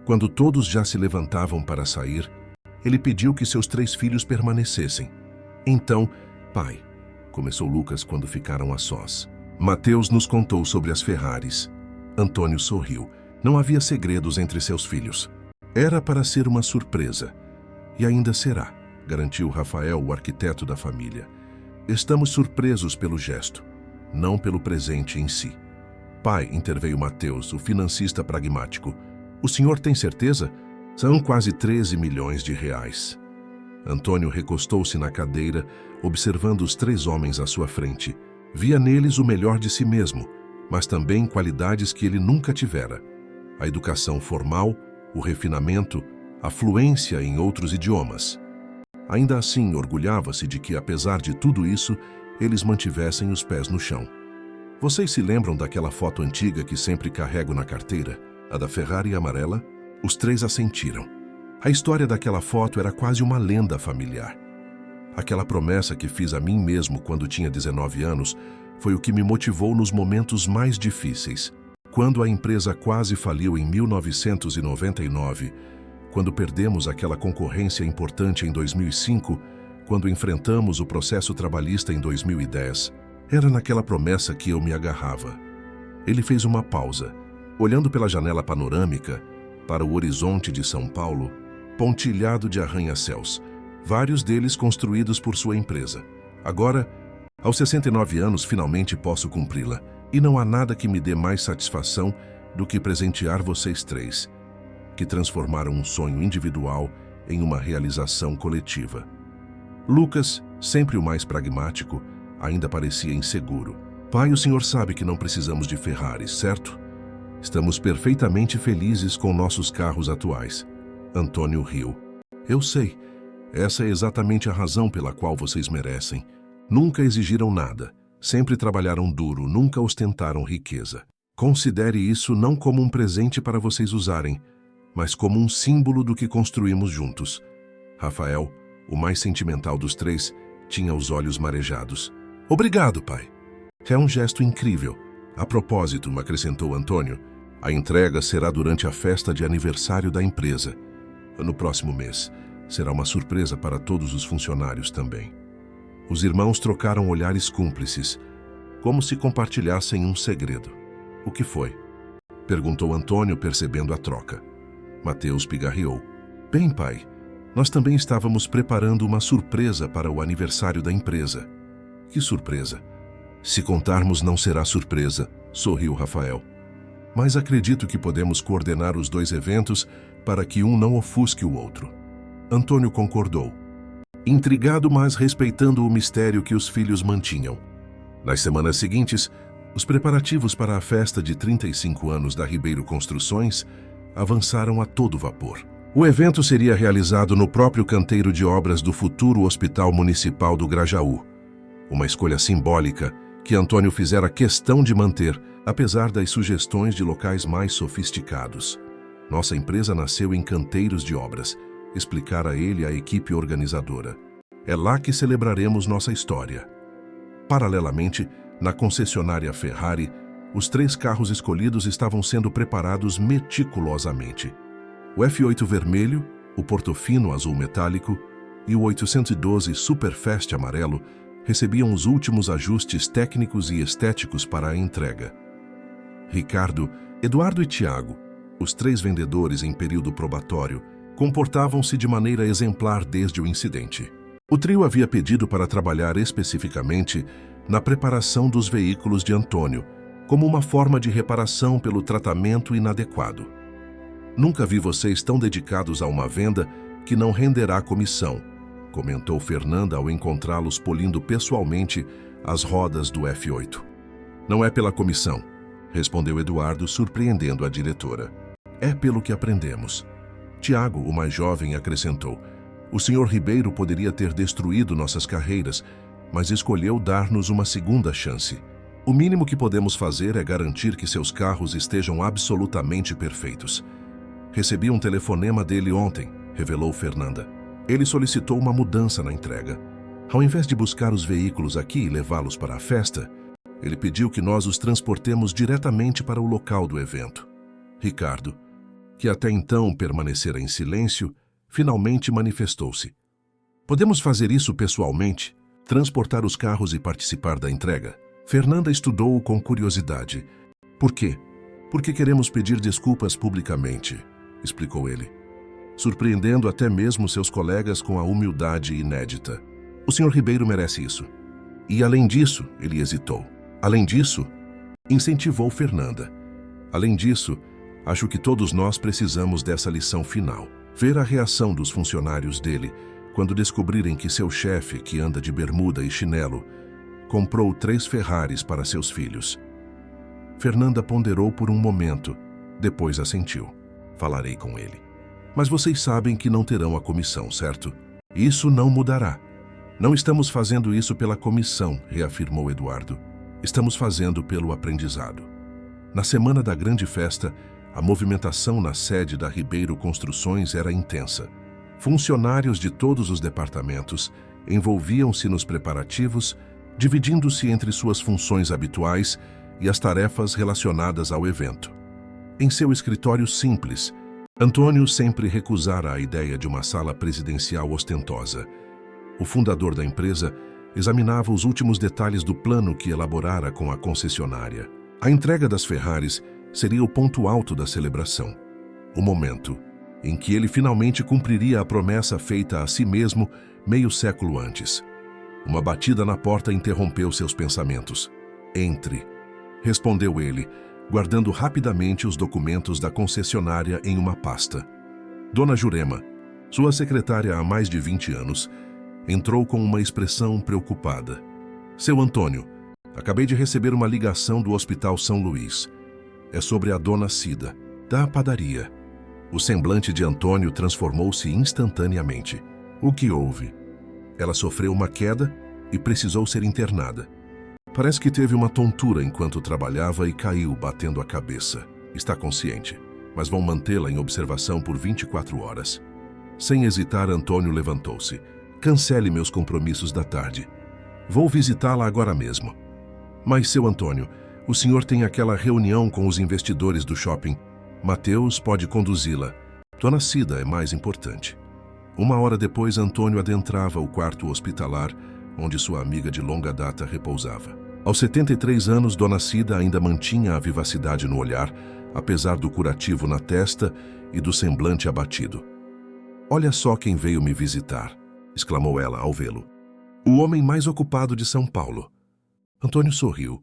[SPEAKER 1] quando todos já se levantavam para sair, ele pediu que seus 3 filhos permanecessem. Então, pai, começou Lucas quando ficaram a sós. Mateus nos contou sobre as Ferraris. Antônio sorriu. Não havia segredos entre seus filhos. Era para ser uma surpresa. E ainda será, garantiu Rafael, o arquiteto da família. Estamos surpresos pelo gesto, não pelo presente em si. Pai, interveio Mateus, o financista pragmático. O senhor tem certeza? São quase 13 milhões de reais. Antônio recostou-se na cadeira, observando os 3 homens à sua frente. Via neles o melhor de si mesmo, mas também qualidades que ele nunca tivera. A educação formal, o refinamento, a fluência em outros idiomas. Ainda assim, orgulhava-se de que, apesar de tudo isso, eles mantivessem os pés no chão. Vocês se lembram daquela foto antiga que sempre carrego na carteira? A da Ferrari amarela? Os 3 assentiram. A história daquela foto era quase uma lenda familiar. Aquela promessa que fiz a mim mesmo quando tinha 19 anos foi o que me motivou nos momentos mais difíceis. Quando a empresa quase faliu em 1999, quando perdemos aquela concorrência importante em 2005, quando enfrentamos o processo trabalhista em 2010, era naquela promessa que eu me agarrava. Ele fez uma pausa, olhando pela janela panorâmica para o horizonte de São Paulo, pontilhado de arranha-céus, vários deles construídos por sua empresa. Agora, aos 69 anos, finalmente posso cumpri-la, e não há nada que me dê mais satisfação do que presentear vocês 3, que transformaram um sonho individual em uma realização coletiva. Lucas, sempre o mais pragmático, ainda parecia inseguro. Pai, o senhor sabe que não precisamos de Ferraris, certo? Estamos perfeitamente felizes com nossos carros atuais. Antônio riu. Eu sei. Essa é exatamente a razão pela qual vocês merecem. Nunca exigiram nada. Sempre trabalharam duro, nunca ostentaram riqueza. Considere isso não como um presente para vocês usarem, mas como um símbolo do que construímos juntos. Rafael, o mais sentimental dos três, tinha os olhos marejados. Obrigado, pai. É um gesto incrível. A propósito, acrescentou Antônio, a entrega será durante a festa de aniversário da empresa. No próximo mês. Será uma surpresa para todos os funcionários também. Os irmãos trocaram olhares cúmplices, como se compartilhassem um segredo. O que foi? Perguntou Antônio, percebendo a troca. Mateus pigarreou. Bem, pai, nós também estávamos preparando uma surpresa para o aniversário da empresa. Que surpresa? Se contarmos, não será surpresa, sorriu Rafael. Mas acredito que podemos coordenar os dois eventos para que um não ofusque o outro. Antônio concordou, intrigado, mas respeitando o mistério que os filhos mantinham. Nas semanas seguintes, os preparativos para a festa de 35 anos da Ribeiro Construções avançaram a todo vapor. O evento seria realizado no próprio canteiro de obras do futuro Hospital Municipal do Grajaú. Uma escolha simbólica que Antônio fizera questão de manter, apesar das sugestões de locais mais sofisticados. Nossa empresa nasceu em canteiros de obras, explicara ele à equipe organizadora. É lá que celebraremos nossa história. Paralelamente, na concessionária Ferrari, os 3 carros escolhidos estavam sendo preparados meticulosamente. O F8 vermelho, o Portofino azul metálico e o 812 Superfast amarelo recebiam os últimos ajustes técnicos e estéticos para a entrega. Ricardo, Eduardo e Tiago, os 3 vendedores em período probatório, comportavam-se de maneira exemplar desde o incidente. O trio havia pedido para trabalhar especificamente na preparação dos veículos de Antônio, como uma forma de reparação pelo tratamento inadequado. Nunca vi vocês tão dedicados a uma venda que não renderá comissão, comentou Fernanda ao encontrá-los polindo pessoalmente as rodas do F8. Não é pela comissão, respondeu Eduardo, surpreendendo a diretora. É pelo que aprendemos. Tiago, o mais jovem, acrescentou. O Sr. Ribeiro poderia ter destruído nossas carreiras, mas escolheu dar-nos uma segunda chance. O mínimo que podemos fazer é garantir que seus carros estejam absolutamente perfeitos. Recebi um telefonema dele ontem, revelou Fernanda. Ele solicitou uma mudança na entrega. Ao invés de buscar os veículos aqui e levá-los para a festa, ele pediu que nós os transportemos diretamente para o local do evento. Ricardo, que até então permanecera em silêncio, finalmente manifestou-se. Podemos fazer isso pessoalmente? Transportar os carros e participar da entrega? Fernanda estudou-o com curiosidade. Por quê? Porque queremos pedir desculpas publicamente, explicou ele, surpreendendo até mesmo seus colegas com a humildade inédita. O Sr. Ribeiro merece isso. E além disso, ele hesitou. Além disso, incentivou Fernanda. Além disso, acho que todos nós precisamos dessa lição final. Ver a reação dos funcionários dele quando descobrirem que seu chefe, que anda de bermuda e chinelo, comprou 3 Ferraris para seus filhos. Fernanda ponderou por um momento, depois assentiu. Falarei com ele. Mas vocês sabem que não terão a comissão, certo? Isso não mudará. Não estamos fazendo isso pela comissão, reafirmou Eduardo. Estamos fazendo pelo aprendizado. Na semana da grande festa, a movimentação na sede da Ribeiro Construções era intensa. Funcionários de todos os departamentos envolviam-se nos preparativos, dividindo-se entre suas funções habituais e as tarefas relacionadas ao evento. Em seu escritório simples, Antônio sempre recusara a ideia de uma sala presidencial ostentosa. O fundador da empresa examinava os últimos detalhes do plano que elaborara com a concessionária. A entrega das Ferraris seria o ponto alto da celebração, o momento em que ele finalmente cumpriria a promessa feita a si mesmo meio século antes. Uma batida na porta interrompeu seus pensamentos. Entre, respondeu ele, guardando rapidamente os documentos da concessionária em uma pasta. Dona Jurema, sua secretária há mais de 20 anos, entrou com uma expressão preocupada. Seu Antônio, acabei de receber uma ligação do Hospital São Luís. É sobre a Dona Cida, da padaria. O semblante de Antônio transformou-se instantaneamente. O que houve? Ela sofreu uma queda e precisou ser internada. Parece que teve uma tontura enquanto trabalhava e caiu batendo a cabeça. Está consciente, mas vão mantê-la em observação por 24 horas. Sem hesitar, Antônio levantou-se. Cancele meus compromissos da tarde. Vou visitá-la agora mesmo. Mas, seu Antônio, o senhor tem aquela reunião com os investidores do shopping. Mateus pode conduzi-la. Dona Cida é mais importante. Uma hora depois, Antônio adentrava o quarto hospitalar, onde sua amiga de longa data repousava. Aos 73 anos, Dona Cida ainda mantinha a vivacidade no olhar, apesar do curativo na testa e do semblante abatido. "Olha só quem veio me visitar", exclamou ela ao vê-lo. "O homem mais ocupado de São Paulo." Antônio sorriu,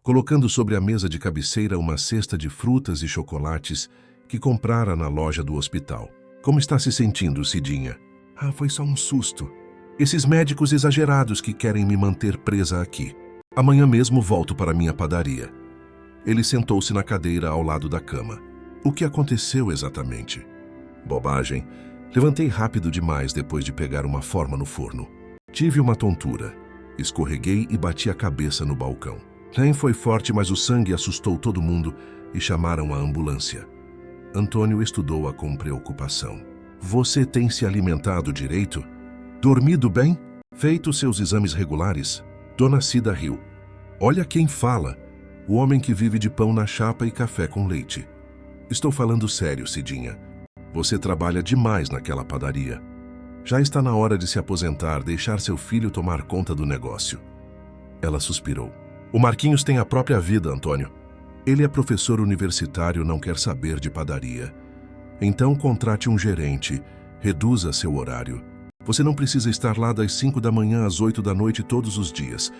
[SPEAKER 1] colocando sobre a mesa de cabeceira uma cesta de frutas e chocolates que comprara na loja do hospital. "Como está se sentindo, Cidinha?" "Ah, foi só um susto. Esses médicos exagerados que querem me manter presa aqui. Amanhã mesmo volto para minha padaria." Ele sentou-se na cadeira ao lado da cama. "O que aconteceu exatamente?" "Bobagem. Levantei rápido demais depois de pegar uma forma no forno. Tive uma tontura. Escorreguei e bati a cabeça no balcão. Nem foi forte, mas o sangue assustou todo mundo e chamaram a ambulância." Antônio estudou-a com preocupação. "Você tem se alimentado direito? Dormido bem? Feito seus exames regulares?" Dona Cida riu. "Olha quem fala. O homem que vive de pão na chapa e café com leite." "Estou falando sério, Cidinha. Você trabalha demais naquela padaria. Já está na hora de se aposentar, deixar seu filho tomar conta do negócio." Ela suspirou. "O Marquinhos tem a própria vida, Antônio. Ele é professor universitário, não quer saber de padaria. Então contrate um gerente, reduza seu horário. Você não precisa estar lá das 5 da manhã às 8 da noite todos os dias.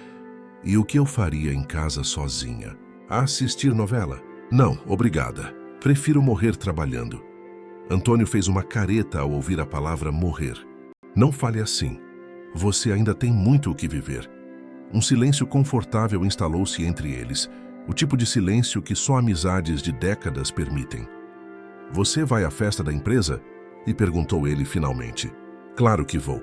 [SPEAKER 1] E o que eu faria em casa sozinha? Assistir novela? Não, obrigada. Prefiro morrer trabalhando." Antônio fez uma careta ao ouvir a palavra morrer. "Não fale assim. Você ainda tem muito o que viver." Um silêncio confortável instalou-se entre eles, o tipo de silêncio que só amizades de décadas permitem. "Você vai à festa da empresa?" lhe perguntou ele finalmente. "Claro que vou.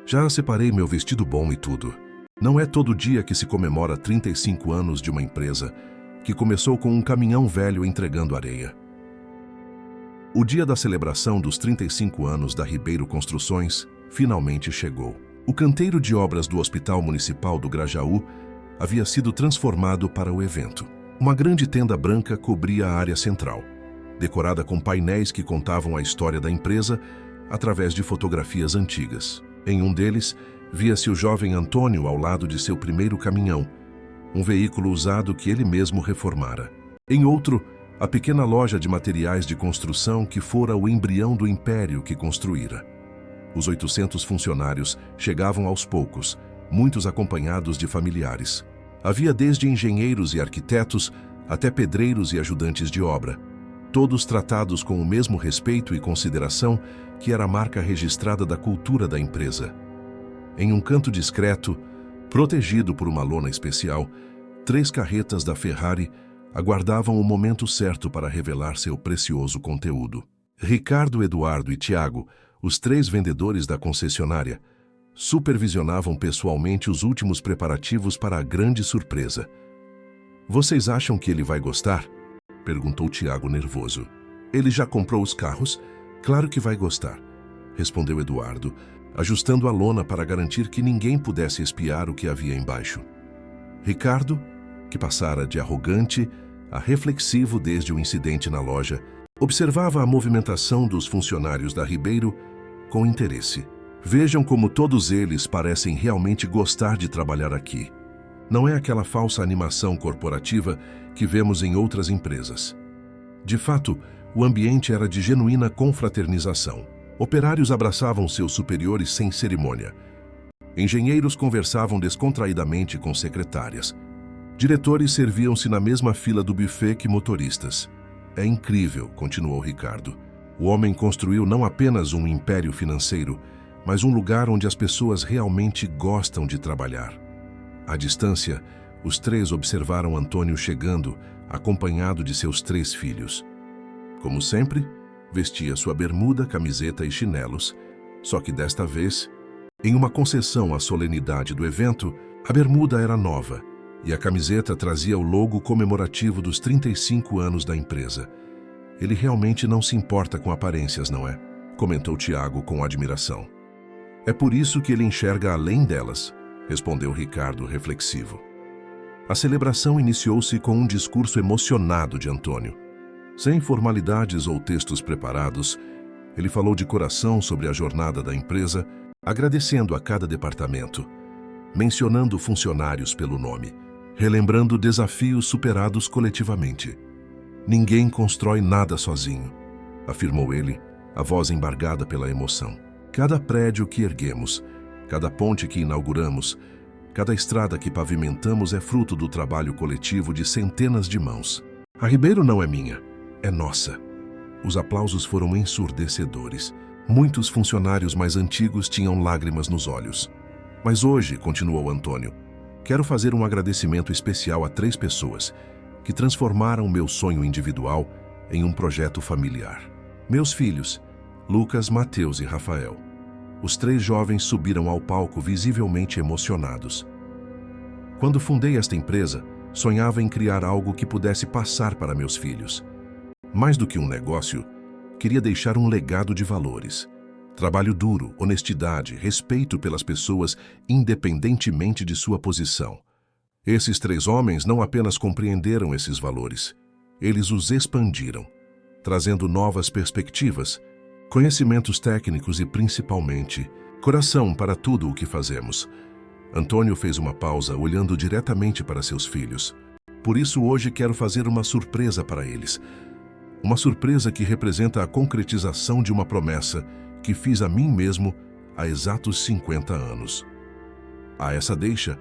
[SPEAKER 1] Já separei meu vestido bom e tudo. Não é todo dia que se comemora 35 anos de uma empresa que começou com um caminhão velho entregando areia." O dia da celebração dos 35 anos da Ribeiro Construções finalmente chegou. O canteiro de obras do Hospital Municipal do Grajaú havia sido transformado para o evento. Uma grande tenda branca cobria a área central, decorada com painéis que contavam a história da empresa através de fotografias antigas. Em um deles, via-se o jovem Antônio ao lado de seu primeiro caminhão, um veículo usado que ele mesmo reformara. Em outro, a pequena loja de materiais de construção que fora o embrião do império que construíra. Os 800 funcionários chegavam aos poucos, muitos acompanhados de familiares. Havia desde engenheiros e arquitetos até pedreiros e ajudantes de obra, todos tratados com o mesmo respeito e consideração que era a marca registrada da cultura da empresa. Em um canto discreto, protegido por uma lona especial, 3 carretas da Ferrari aguardavam o momento certo para revelar seu precioso conteúdo. Ricardo, Eduardo e Tiago, os 3 vendedores da concessionária, supervisionavam pessoalmente os últimos preparativos para a grande surpresa. "Vocês acham que ele vai gostar?" perguntou Tiago nervoso. "Ele já comprou os carros? Claro que vai gostar", respondeu Eduardo, ajustando a lona para garantir que ninguém pudesse espiar o que havia embaixo. Ricardo, que passara de arrogante a reflexivo desde o incidente na loja, observava a movimentação dos funcionários da Ribeiro com interesse. "Vejam como todos eles parecem realmente gostar de trabalhar aqui. Não é aquela falsa animação corporativa que vemos em outras empresas." De fato, o ambiente era de genuína confraternização. Operários abraçavam seus superiores sem cerimônia. Engenheiros conversavam descontraidamente com secretárias. Diretores serviam-se na mesma fila do buffet que motoristas. "É incrível", continuou Ricardo. "O homem construiu não apenas um império financeiro, mas um lugar onde as pessoas realmente gostam de trabalhar." À distância, Os três observaram Antônio chegando, acompanhado de seus 3 filhos. Como sempre, vestia sua bermuda, camiseta e chinelos, só que desta vez, em uma concessão à solenidade do evento, a bermuda era nova e a camiseta trazia o logo comemorativo dos 35 anos da empresa. Ele realmente não se importa com aparências, não é? Comentou Tiago com admiração. É por isso que ele enxerga além delas, respondeu Ricardo reflexivo. A celebração iniciou-se com um discurso emocionado de Antônio. Sem formalidades ou textos preparados, ele falou de coração sobre a jornada da empresa, agradecendo a cada departamento, mencionando funcionários pelo nome, relembrando desafios superados coletivamente. Ninguém constrói nada sozinho, afirmou ele, a voz embargada pela emoção. Cada prédio que erguemos, cada ponte que inauguramos, cada estrada que pavimentamos é fruto do trabalho coletivo de centenas de mãos. A Ribeiro não é minha, é nossa. Os aplausos foram ensurdecedores. Muitos funcionários mais antigos tinham lágrimas nos olhos. Mas hoje, continuou Antônio, quero fazer um agradecimento especial a 3 pessoas que transformaram meu sonho individual em um projeto familiar. Meus filhos, Lucas, Mateus e Rafael. Os 3 jovens subiram ao palco visivelmente emocionados. Quando fundei esta empresa, sonhava em criar algo que pudesse passar para meus filhos. Mais do que um negócio, queria deixar um legado de valores. Trabalho duro, honestidade, respeito pelas pessoas, independentemente de sua posição. Esses 3 homens não apenas compreenderam esses valores, eles os expandiram, trazendo novas perspectivas, conhecimentos técnicos e, principalmente, coração para tudo o que fazemos. Antônio fez uma pausa, olhando diretamente para seus filhos. Por isso, hoje quero fazer uma surpresa para eles. Uma surpresa que representa a concretização de uma promessa que fiz a mim mesmo há exatos 50 anos. A essa deixa,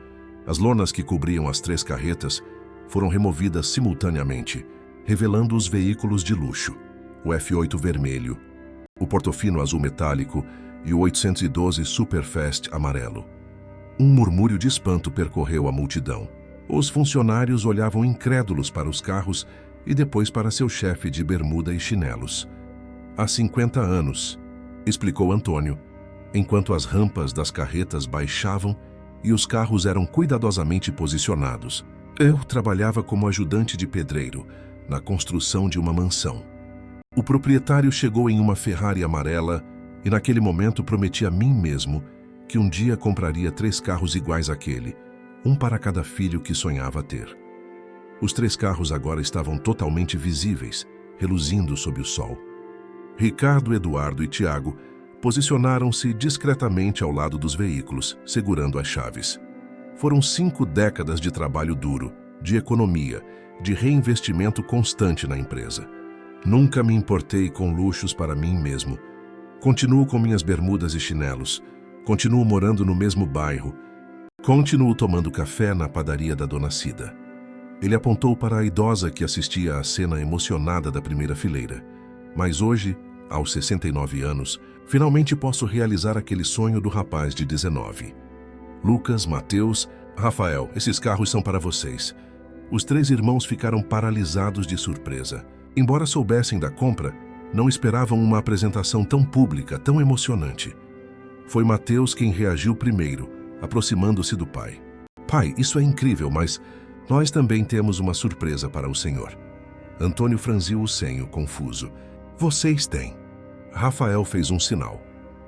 [SPEAKER 1] as lonas que cobriam as 3 carretas foram removidas simultaneamente, revelando os veículos de luxo, o F8 vermelho, o Portofino azul metálico e o 812 Superfast amarelo. Um murmúrio de espanto percorreu a multidão. Os funcionários olhavam incrédulos para os carros e depois para seu chefe de bermuda e chinelos. Há 50 anos, explicou Antônio, enquanto as rampas das carretas baixavam e os carros eram cuidadosamente posicionados. Eu trabalhava como ajudante de pedreiro na construção de uma mansão. O proprietário chegou em uma Ferrari amarela e naquele momento prometi a mim mesmo que um dia compraria 3 carros iguais àquele, um para cada filho que sonhava ter. Os 3 carros agora estavam totalmente visíveis, reluzindo sob o sol. Ricardo, Eduardo e Tiago posicionaram-se discretamente ao lado dos veículos, segurando as chaves. Foram 5 décadas de trabalho duro, de economia, de reinvestimento constante na empresa. Nunca me importei com luxos para mim mesmo. Continuo com minhas bermudas e chinelos. Continuo morando no mesmo bairro. Continuo tomando café na padaria da Dona Cida. Ele apontou para a idosa que assistia à cena emocionada da primeira fileira. Mas hoje, aos 69 anos, finalmente posso realizar aquele sonho do rapaz de 19. Lucas, Mateus, Rafael, esses carros são para vocês. Os 3 irmãos ficaram paralisados de surpresa. Embora soubessem da compra, não esperavam uma apresentação tão pública, tão emocionante. Foi Mateus quem reagiu primeiro, aproximando-se do pai. Pai, isso é incrível, mas nós também temos uma surpresa para o senhor. Antônio franziu o senho, confuso. Vocês têm. Rafael fez um sinal,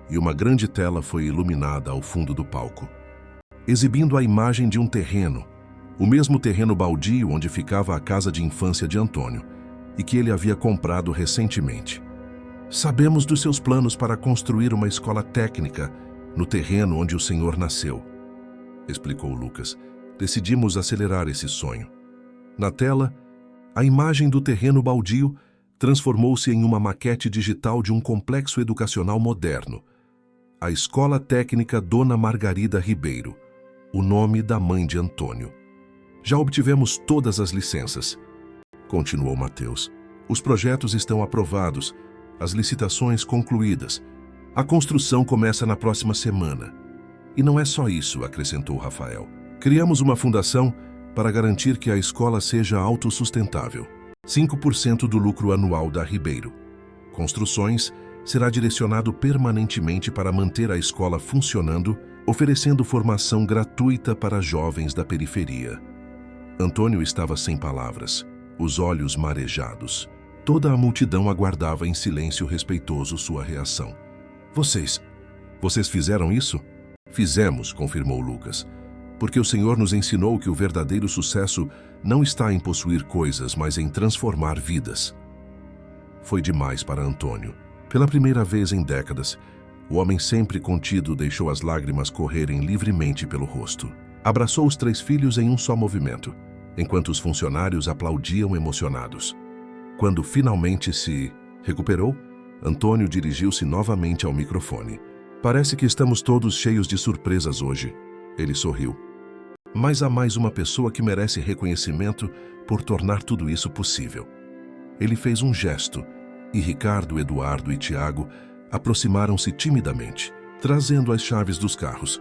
[SPEAKER 1] e uma grande tela foi iluminada ao fundo do palco, exibindo a imagem de um terreno, o mesmo terreno baldio onde ficava a casa de infância de Antônio, e que ele havia comprado recentemente. Sabemos dos seus planos para construir uma escola técnica no terreno onde o senhor nasceu, explicou Lucas. Decidimos acelerar esse sonho. Na tela, a imagem do terreno baldio transformou-se em uma maquete digital de um complexo educacional moderno, a Escola Técnica Dona Margarida Ribeiro, o nome da mãe de Antônio. Já obtivemos todas as licenças, continuou Mateus. Os projetos estão aprovados, as licitações concluídas. A construção começa na próxima semana. E não é só isso, acrescentou Rafael. Criamos uma fundação para garantir que a escola seja autossustentável. 5% do lucro anual da Ribeiro Construções será direcionado permanentemente para manter a escola funcionando, oferecendo formação gratuita para jovens da periferia. Antônio estava sem palavras, os olhos marejados. Toda a multidão aguardava em silêncio respeitoso sua reação. Vocês fizeram isso? Fizemos, confirmou Lucas, porque o Senhor nos ensinou que o verdadeiro sucesso não está em possuir coisas, mas em transformar vidas. Foi demais para Antônio. Pela primeira vez em décadas, o homem sempre contido deixou as lágrimas correrem livremente pelo rosto. Abraçou os 3 filhos em um só movimento, enquanto os funcionários aplaudiam emocionados. Quando finalmente se recuperou, Antônio dirigiu-se novamente ao microfone. Parece que estamos todos cheios de surpresas hoje. Ele sorriu. Mas há mais uma pessoa que merece reconhecimento por tornar tudo isso possível. Ele fez um gesto, e Ricardo, Eduardo e Tiago aproximaram-se timidamente, trazendo as chaves dos carros.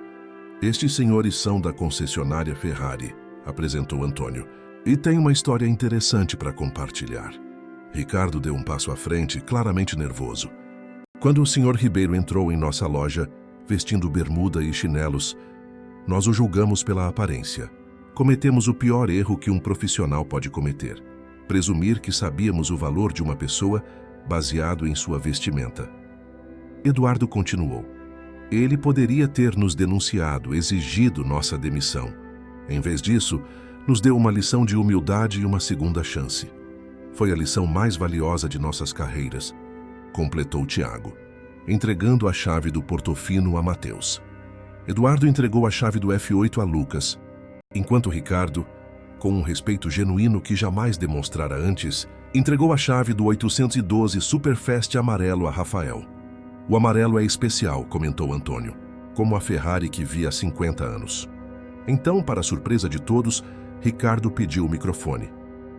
[SPEAKER 1] Estes senhores são da concessionária Ferrari, apresentou Antônio, e tem uma história interessante para compartilhar. Ricardo deu um passo à frente, claramente nervoso. Quando o Sr. Ribeiro entrou em nossa loja, vestindo bermuda e chinelos, nós o julgamos pela aparência. Cometemos o pior erro que um profissional pode cometer: presumir que sabíamos o valor de uma pessoa baseado em sua vestimenta. Eduardo continuou. Ele poderia ter nos denunciado, exigido nossa demissão. Em vez disso, nos deu uma lição de humildade e uma segunda chance. Foi a lição mais valiosa de nossas carreiras, completou Tiago, entregando a chave do Portofino a Mateus. Eduardo entregou a chave do F8 a Lucas, enquanto Ricardo, com um respeito genuíno que jamais demonstrara antes, entregou a chave do 812 Superfast amarelo a Rafael. O amarelo é especial, comentou Antônio, como a Ferrari que vi há 50 anos. Então, para a surpresa de todos, Ricardo pediu o microfone.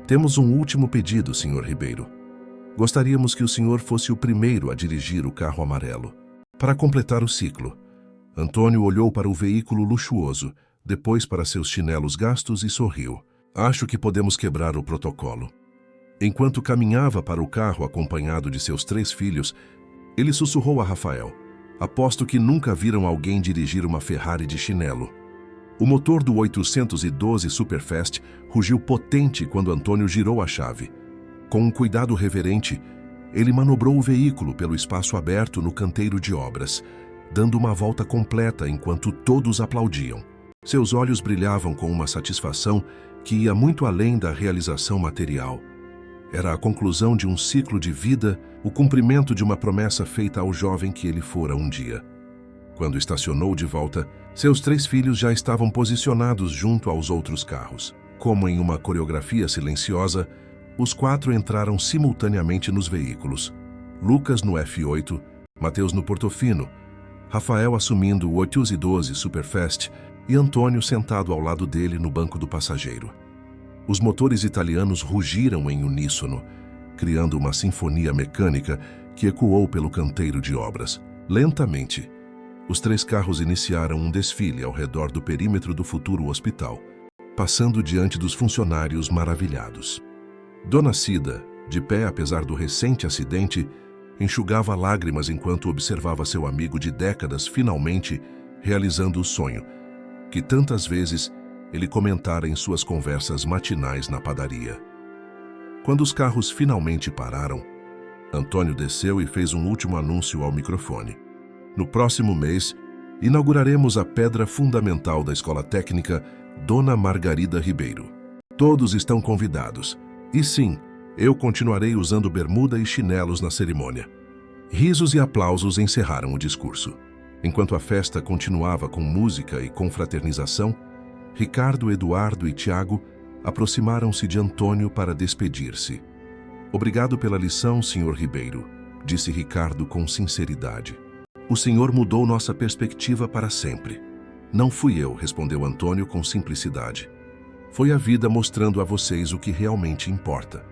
[SPEAKER 1] Temos um último pedido, Sr. Ribeiro. Gostaríamos que o senhor fosse o primeiro a dirigir o carro amarelo. Para completar o ciclo, Antônio olhou para o veículo luxuoso, depois para seus chinelos gastos e sorriu. Acho que podemos quebrar o protocolo. Enquanto caminhava para o carro acompanhado de seus 3 filhos, ele sussurrou a Rafael. Aposto que nunca viram alguém dirigir uma Ferrari de chinelo. O motor do 812 Superfast rugiu potente quando Antônio girou a chave. Com um cuidado reverente, ele manobrou o veículo pelo espaço aberto no canteiro de obras, dando uma volta completa enquanto todos aplaudiam. Seus olhos brilhavam com uma satisfação que ia muito além da realização material. Era a conclusão de um ciclo de vida, o cumprimento de uma promessa feita ao jovem que ele fora um dia. Quando estacionou de volta, seus 3 filhos já estavam posicionados junto aos outros carros. Como em uma coreografia silenciosa, os 4 entraram simultaneamente nos veículos. Lucas no F8, Mateus no Portofino, Rafael assumindo o 812 Superfast e Antônio sentado ao lado dele no banco do passageiro. Os motores italianos rugiram em uníssono, criando uma sinfonia mecânica que ecoou pelo canteiro de obras. Lentamente, os 3 carros iniciaram um desfile ao redor do perímetro do futuro hospital, passando diante dos funcionários maravilhados. Dona Cida, de pé apesar do recente acidente, enxugava lágrimas enquanto observava seu amigo de décadas finalmente realizando o sonho, que tantas vezes ele comentara em suas conversas matinais na padaria. Quando os carros finalmente pararam, Antônio desceu e fez um último anúncio ao microfone. No próximo mês, inauguraremos a pedra fundamental da Escola Técnica Dona Margarida Ribeiro. Todos estão convidados. E sim, eu continuarei usando bermuda e chinelos na cerimônia. Risos e aplausos encerraram o discurso. Enquanto a festa continuava com música e confraternização, Ricardo, Eduardo e Tiago aproximaram-se de Antônio para despedir-se. Obrigado pela lição, Sr. Ribeiro, disse Ricardo com sinceridade. O senhor mudou nossa perspectiva para sempre. Não fui eu, respondeu Antônio com simplicidade. Foi a vida mostrando a vocês o que realmente importa.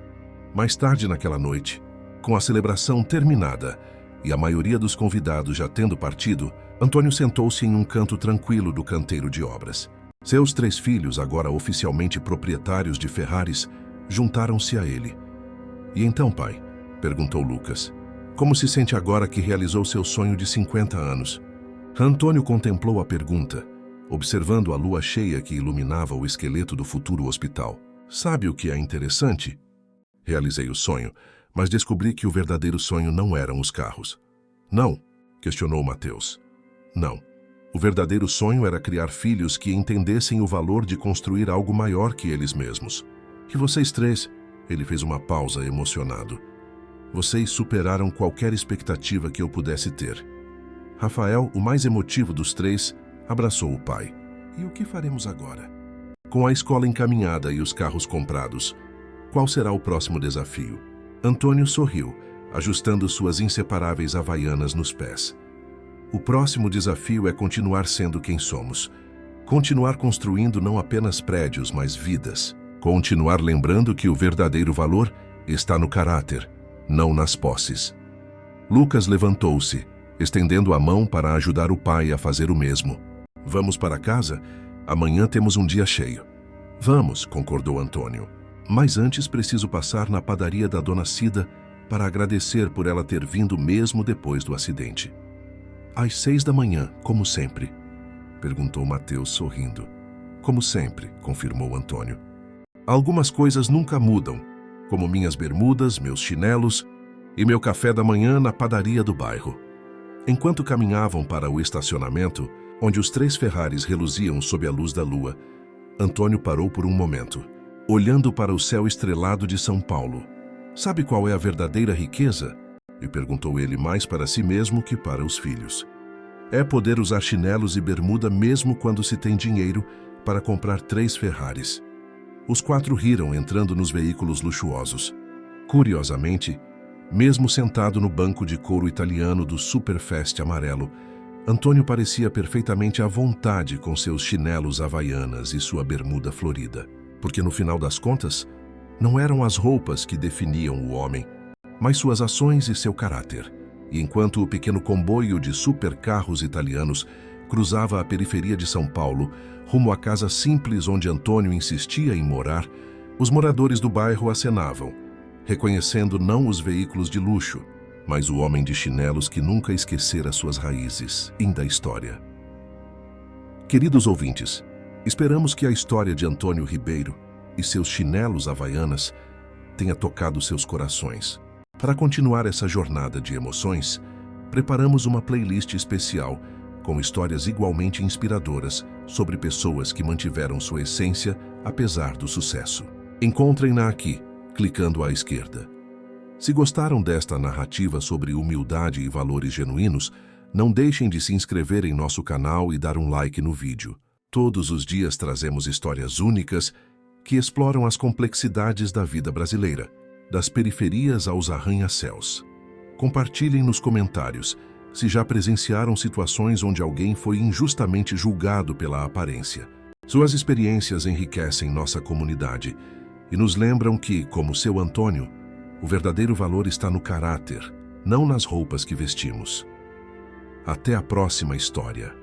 [SPEAKER 1] Mais tarde naquela noite, com a celebração terminada e a maioria dos convidados já tendo partido, Antônio sentou-se em um canto tranquilo do canteiro de obras. Seus 3 filhos, agora oficialmente proprietários de Ferraris, juntaram-se a ele. E então, pai? Perguntou Lucas. Como se sente agora que realizou seu sonho de 50 anos? Antônio contemplou a pergunta, observando a lua cheia que iluminava o esqueleto do futuro hospital. Sabe o que é interessante? Realizei o sonho, mas descobri que o verdadeiro sonho não eram os carros. Não, questionou Mateus. Não. O verdadeiro sonho era criar filhos que entendessem o valor de construir algo maior que eles mesmos. E vocês 3, ele fez uma pausa emocionado. Vocês superaram qualquer expectativa que eu pudesse ter. Rafael, o mais emotivo dos 3, abraçou o pai. E o que faremos agora? Com a escola encaminhada e os carros comprados, qual será o próximo desafio? Antônio sorriu, ajustando suas inseparáveis havaianas nos pés. O próximo desafio é continuar sendo quem somos. Continuar construindo não apenas prédios, mas vidas. Continuar lembrando que o verdadeiro valor está no caráter, não nas posses. Lucas levantou-se, estendendo a mão para ajudar o pai a fazer o mesmo. Vamos para casa? Amanhã temos um dia cheio. Vamos, concordou Antônio. Mas antes preciso passar na padaria da Dona Cida para agradecer por ela ter vindo mesmo depois do acidente. Às 6 da manhã, como sempre? Perguntou Mateus sorrindo. Como sempre, confirmou Antônio. Algumas coisas nunca mudam, como minhas bermudas, meus chinelos e meu café da manhã na padaria do bairro. Enquanto caminhavam para o estacionamento, onde os 3 Ferraris reluziam sob a luz da lua, Antônio parou por um momento, olhando para o céu estrelado de São Paulo. Sabe qual é a verdadeira riqueza? E perguntou ele mais para si mesmo que para os filhos. É poder usar chinelos e bermuda mesmo quando se tem dinheiro para comprar 3 Ferraris. Os 4 riram entrando nos veículos luxuosos. Curiosamente, mesmo sentado no banco de couro italiano do Superfast amarelo, Antônio parecia perfeitamente à vontade com seus chinelos havaianas e sua bermuda florida. Porque no final das contas, não eram as roupas que definiam o homem, mas suas ações e seu caráter. E enquanto o pequeno comboio de supercarros italianos cruzava a periferia de São Paulo, rumo à casa simples onde Antônio insistia em morar, os moradores do bairro acenavam, reconhecendo não os veículos de luxo, mas o homem de chinelos que nunca esquecera suas raízes, da história. Queridos ouvintes, esperamos que a história de Antônio Ribeiro e seus chinelos havaianas tenha tocado seus corações. Para continuar essa jornada de emoções, preparamos uma playlist especial com histórias igualmente inspiradoras sobre pessoas que mantiveram sua essência apesar do sucesso. Encontrem-na aqui, clicando à esquerda. Se gostaram desta narrativa sobre humildade e valores genuínos, não deixem de se inscrever em nosso canal e dar um like no vídeo. Todos os dias trazemos histórias únicas que exploram as complexidades da vida brasileira, das periferias aos arranha-céus. Compartilhem nos comentários se já presenciaram situações onde alguém foi injustamente julgado pela aparência. Suas experiências enriquecem nossa comunidade e nos lembram que, como seu Antônio, o verdadeiro valor está no caráter, não nas roupas que vestimos. Até a próxima história.